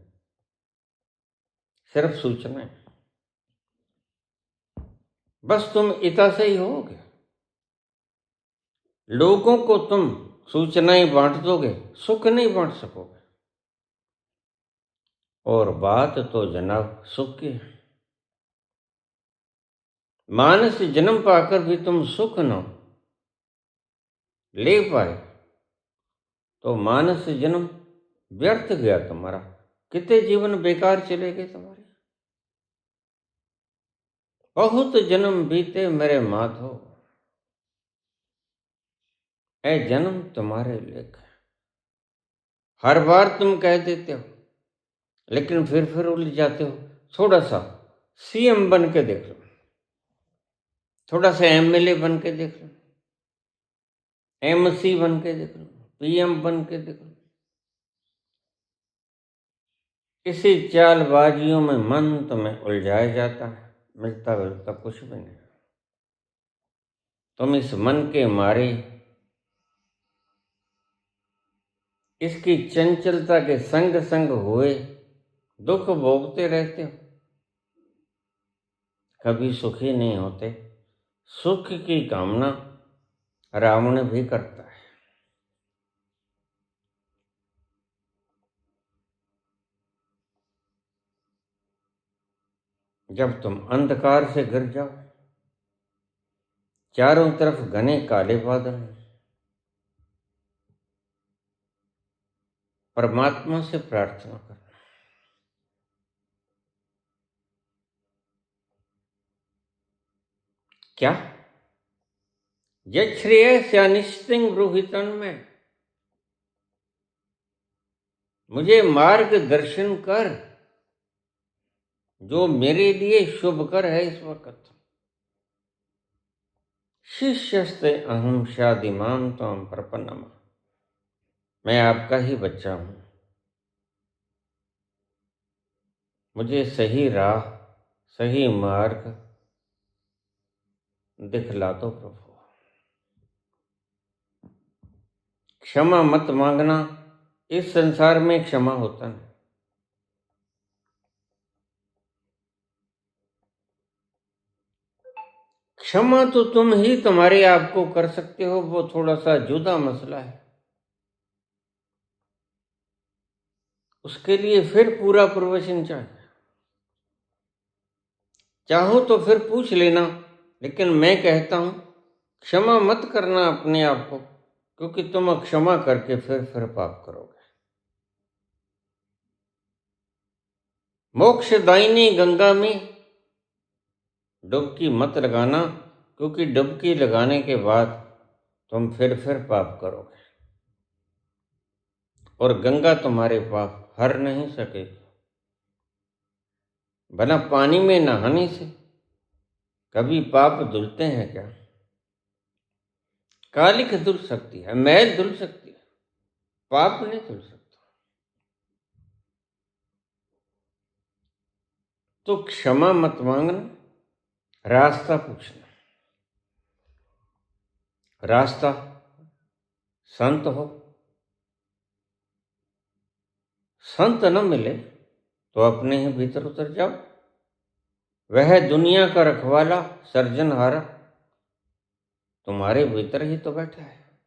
सिर्फ सूचनाएं। बस तुम इतना से ही होगे। लोगों को तुम सूचनाएं बांट दोगे, सुख नहीं बांट सकोगे। और बात तो जनाब सुख की है। मानस जन्म पाकर भी तुम सुख न ले पाए तो मानस जन्म व्यर्थ गया तुम्हारा, कितने जीवन बेकार चले गए तुम्हारे। बहुत जन्म बीते मेरे माधो, ऐ जन्म तुम्हारे लेख। हर बार तुम कह देते हो, लेकिन फिर उलझ जाते हो। थोड़ा सा सीएम बन के देख लो, थोड़ा सा एमएलए बन के देख लो, एमसी बन के देख लो, पीएम बन के देख लो। इसी चालबाजियों में मन तुम्हें उलझाया जाता है, मिलता मिलता कुछ भी नहीं। तुम इस मन के मारे इसकी चंचलता के संग संग हुए दुख भोगते रहते हो, कभी सुखी नहीं होते। सुख की कामना रावण भी करता है। जब तुम अंधकार से घिर जाओ, चारों तरफ घने काले बादल, परमात्मा से प्रार्थना कर, क्या यश्रेयस्यानिश्चितं ब्रूहितं में मुझे मार्गदर्शन कर, जो मेरे लिए शुभ कर है इस वक्त। शिष्यस्ते अहम शादिमां त्वं प्रपन्नम, मैं आपका ही बच्चा हूं, मुझे सही राह सही मार्ग दिखला दो प्रभु। क्षमा मत मांगना, इस संसार में क्षमा होता नहीं। क्षमा तो तुम ही तुम्हारे आप को कर सकते हो, वो थोड़ा सा जुदा मसला है। उसके लिए फिर पूरा प्रवचन चाहिए। चाहो तो फिर पूछ लेना, लेकिन मैं कहता हूं क्षमा मत करना अपने आप को, क्योंकि तुम क्षमा करके फिर पाप करोगे। मोक्षदायिनी गंगा में डुबकी मत लगाना, क्योंकि डुबकी लगाने के बाद तुम फिर पाप करोगे, और गंगा तुम्हारे पाप हर नहीं सकेगी। बिना पानी में नहाने से कभी पाप धुलते हैं क्या? कालिख धुल सकती है, मैल धुल सकती है, पाप नहीं धुल सकता। तो क्षमा मत मांगना, रास्ता पूछना। रास्ता संत हो, संत न मिले तो अपने ही भीतर उतर जाओ। वह दुनिया का रखवाला सर्जनहारा तुम्हारे भीतर ही तो बैठा है,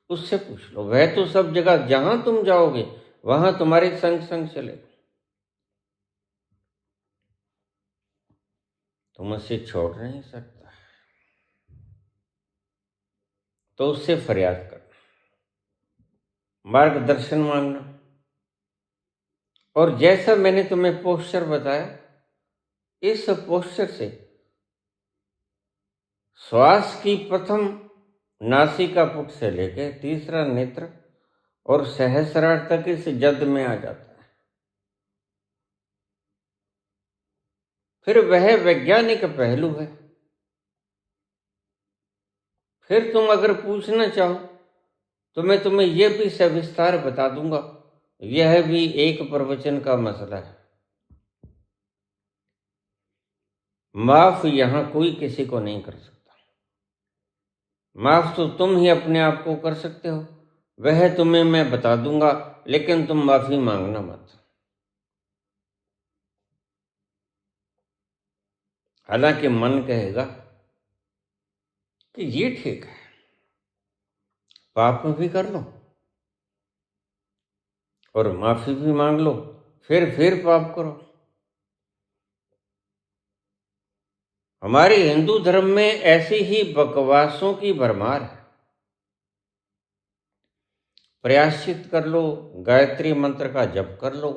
उससे पूछ लो। वह तो सब जगह जहां तुम जाओगे वहां तुम्हारे संग संग चलेगा, तुम उससे छोड़ नहीं सकता। तो उससे फरियाद करना, मार्गदर्शन मांगना। और जैसा मैंने तुम्हें पोस्चर बताया, इस पोस्चर से श्वास की प्रथम नासिका पुट से लेकर तीसरा नेत्र और सहस्रार तक इस जद में आ जाता है। फिर वह वैज्ञानिक पहलू है। फिर तुम अगर पूछना चाहो तो मैं तुम्हें यह भी सविस्तार बता दूंगा, यह भी एक प्रवचन का मसला है। माफ यहां कोई किसी को नहीं कर सकता। माफ तो तुम ही अपने आप को कर सकते हो, वह तुम्हें मैं बता दूंगा, लेकिन तुम माफी मांगना मत। हालांकि मन कहेगा कि ये ठीक है, पाप भी कर लो और माफी भी मांग लो, फिर पाप करो। हमारे हिंदू धर्म में ऐसी ही बकवासों की भरमार है। प्रायश्चित कर लो, गायत्री मंत्र का जप कर लो,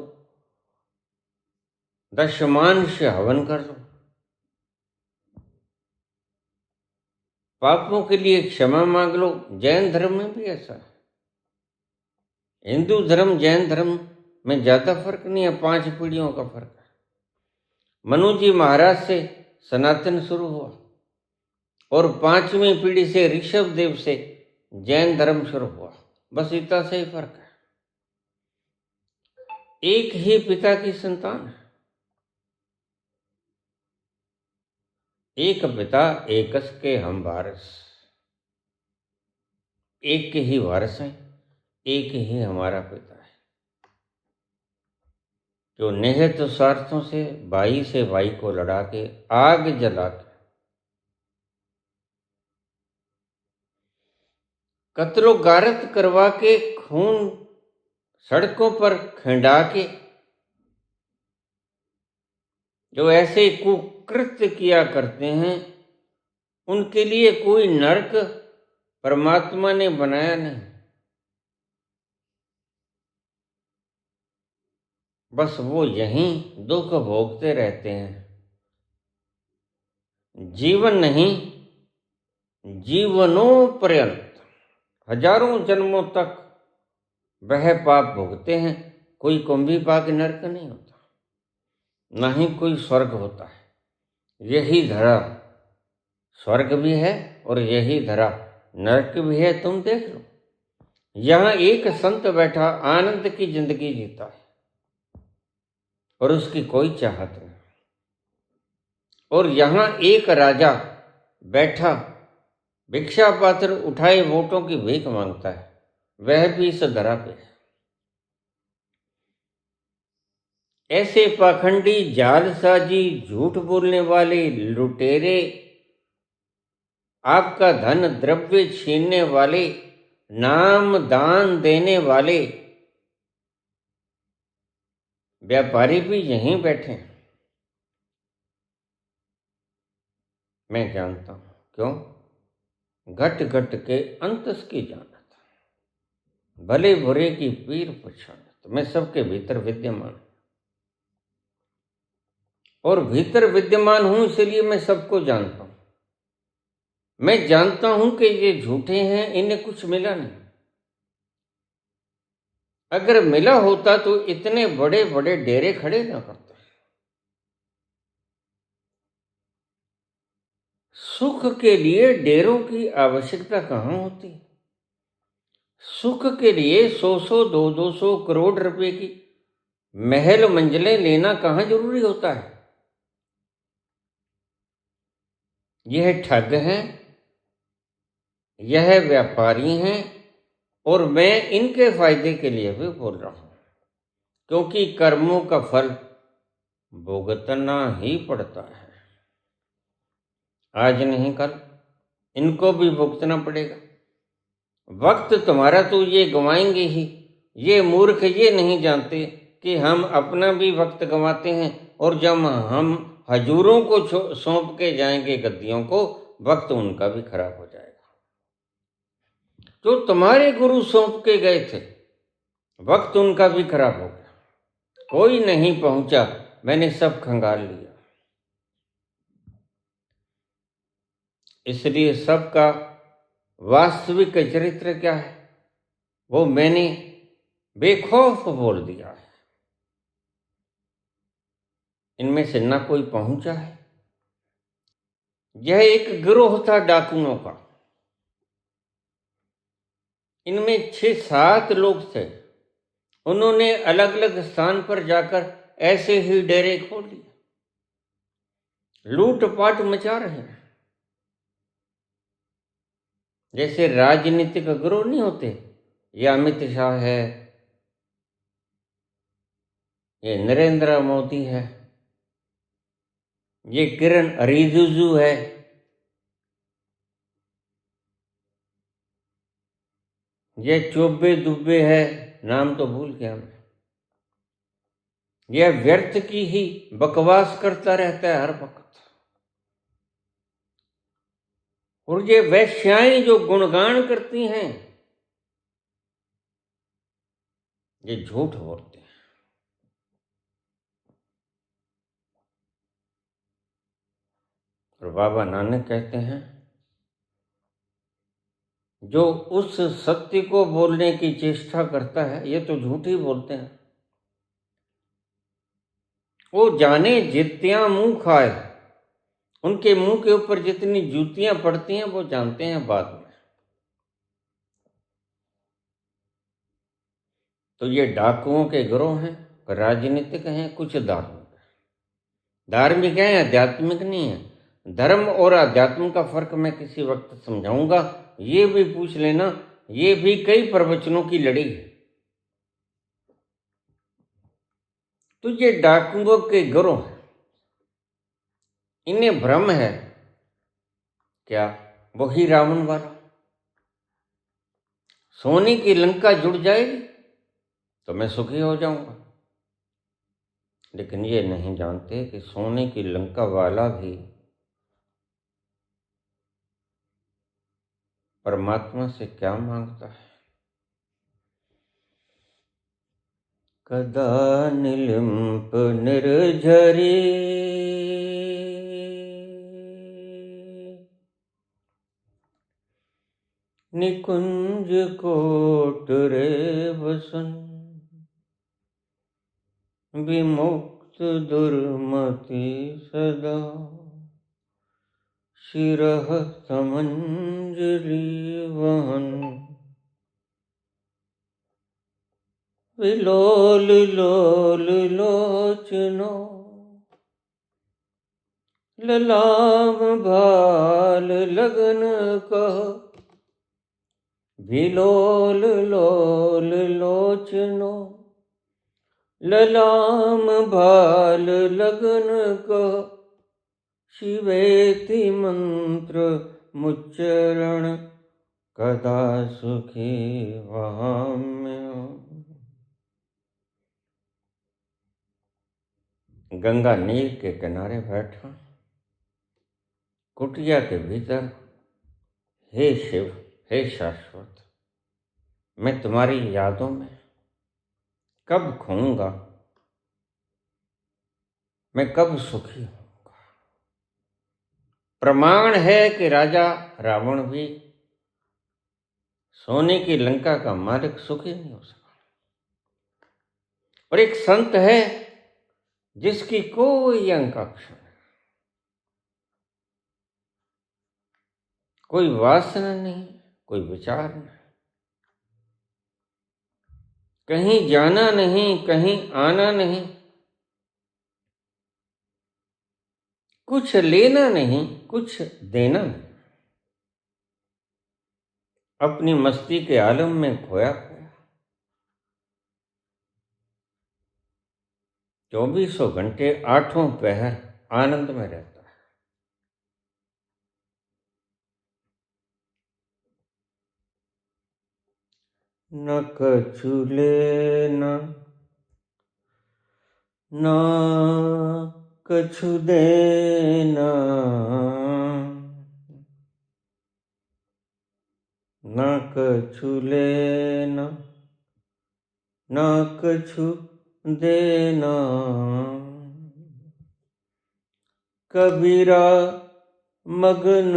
दशमांश हवन कर लो, पापों के लिए क्षमा मांग लो। जैन धर्म में भी ऐसा है। हिंदू धर्म जैन धर्म में ज्यादा फर्क नहीं है, 5 पीढ़ियों का फर्क है। मनु जी महाराज से सनातन शुरू हुआ और 5वीं पीढ़ी से ऋषभ देव से जैन धर्म शुरू हुआ। बस इतना से ही फर्क है। एक ही पिता की संतान है। एक पिता एकस के हम वारस, एक के ही वारस हैं, एक ही हमारा पिता है, जो निहित स्वार्थों से भाई को लड़ा के आग जला के कत्लो गारत करवा के खून सड़कों पर खिंडा के जो ऐसे कुकृत्य किया करते हैं, उनके लिए कोई नरक परमात्मा ने बनाया नहीं। बस वो यहीं दुख भोगते रहते हैं। जीवन नहीं, जीवनों पर्यंत हजारों जन्मों तक वह पाप भोगते हैं। कोई कुंभी पाक नरक नहीं होता, ना ही कोई स्वर्ग होता है। यही धरा स्वर्ग भी है और यही धरा नरक भी है। तुम देख लो, यहां एक संत बैठा आनंद की जिंदगी जीता है और उसकी कोई चाहत नहीं। और यहां एक राजा बैठा भिक्षा पात्र उठाए वोटों की भीख मांगता है, वह भी इस धरा पे है। ऐसे पाखंडी, जालसाजी, झूठ बोलने वाले, लुटेरे, आपका धन द्रव्य छीनने वाले, नाम दान देने वाले व्यापारी भी यहीं बैठे हैं। मैं जानता हूं क्यों। घट घट के अंतस की जानत, भले बुरे की पीर पछानत। मैं सबके भीतर विद्यमान और भीतर विद्यमान हूं, इसलिए मैं सबको जानता हूं। मैं जानता हूं कि ये झूठे हैं, इन्हें कुछ मिला नहीं। अगर मिला होता तो इतने बड़े बड़े डेरे खड़े ना करते। सुख के लिए डेरों की आवश्यकता कहां होती। सुख के लिए 100 200 करोड़ रुपए की महल मंजिलें लेना कहां जरूरी होता है। यह ठग हैं, यह व्यापारी हैं और मैं इनके फायदे के लिए भी बोल रहा हूं, क्योंकि कर्मों का फल भुगतना ही पड़ता है। आज नहीं कल इनको भी भुगतना पड़ेगा। वक्त तुम्हारा तो ये गंवाएंगे ही। ये मूर्ख ये नहीं जानते कि हम अपना भी वक्त गंवाते हैं, और जब हम हजूरों को सौंप के जाएंगे गद्दियों को, वक्त उनका भी खराब हो जाएगा। जो तुम्हारे गुरु सौंप के गए थे, वक्त उनका भी खराब हो गया। कोई नहीं पहुंचा, मैंने सब खंगाल लिया। इसलिए सबका वास्तविक चरित्र क्या है वो मैंने बेखौफ बोल दिया है। इनमें से न कोई पहुंचा है। यह एक गिरोह था डाकुओं का। इनमें 6-7 लोग थे। उन्होंने अलग अलग स्थान पर जाकर ऐसे ही डेरे खोल लिए, लूटपाट मचा रहे हैं। जैसे राजनीतिक गिरोह नहीं होते, ये अमित शाह है, ये नरेंद्र मोदी है, ये किरण रिजिजू है, ये चोबे दुबे है, नाम तो भूल गया मैं। यह व्यर्थ की ही बकवास करता रहता है हर वक्त। और ये वैश्याएं जो गुणगान करती हैं, ये झूठ बोलते हैं। और बाबा नानक कहते हैं, जो उस सत्य को बोलने की चेष्टा करता है, ये तो झूठ ही बोलते हैं। वो जाने जित्तियां मुंह खाए, उनके मुंह के ऊपर जितनी जूतियां पड़ती हैं वो जानते हैं बाद में। तो ये डाकुओं के गिरोह हैं, राजनीतिक हैं, कुछ धार्मिक हैं, आध्यात्मिक नहीं है। धर्म और अध्यात्म का फर्क मैं किसी वक्त समझाऊंगा, ये भी पूछ लेना। ये भी कई प्रवचनों की लड़ी है। तो ये डाकुओं के गिरोह हैं, इन्हें भ्रम है क्या वही रावण वाला, सोने की लंका जुड़ जाएगी तो मैं सुखी हो जाऊंगा। लेकिन ये नहीं जानते कि सोने की लंका वाला भी परमात्मा से क्या मांगता है। कदा निलिम्प निर्झरी निकुंज कोट रे बसन, विमुक्त दुर्मति सदा शिरः समंजलि वहन, विलोल लोल लोचनो ललाम भाल लगन कह, विलोल लोल लोचनो ललाम भाल लगन कह, शिवेति मंत्र मुच्चरण कदा सुखी वाम्य। गंगा नीर के किनारे बैठा कुटिया के भीतर, हे शिव, हे शाश्वत, मैं तुम्हारी यादों में कब खोऊंगा, मैं कब सुखी होऊंगा। प्रमाण है कि राजा रावण भी सोने की लंका का मालिक सुखी नहीं हो सका। और एक संत है जिसकी कोई आकांक्षा नहीं, कोई वासना नहीं, कोई विचार नहीं, कहीं जाना नहीं, कहीं आना नहीं, कुछ लेना नहीं, कुछ देना नहीं, अपनी मस्ती के आलम में खोया खोया 24 घंटे 8 पहर आनंद में रहता है। न कछु लेना न कछु देना, न कछु लेना न कछु देना, कबीरा मगन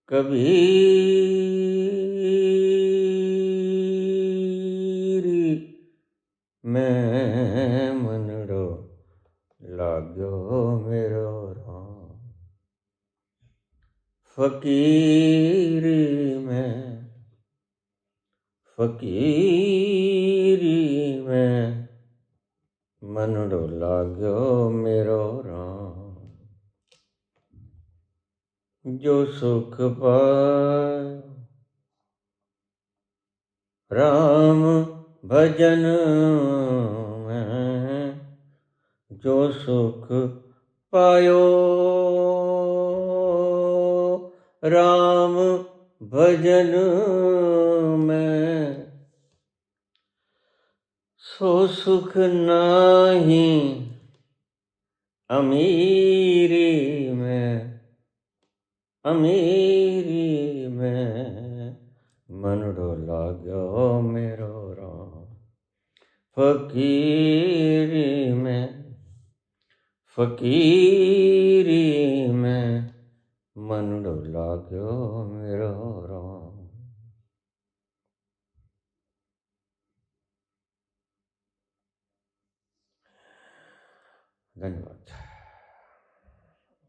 कबीरी, मैं मनड़ो लाग्यो मेरो राम, फकीरी में फकीरी में मनड़ो लाग्यो मेरो राम। जो सुख पाए राम भजन में, जो सुख पायो राम भजन में, सो सुख नाही अमीरी में, अमीरी में मनड़ो लाग्यो मेरो राम, फकीरी में फकीरी में मनड़ो लाग्यो मेरो राम। धन्यवाद।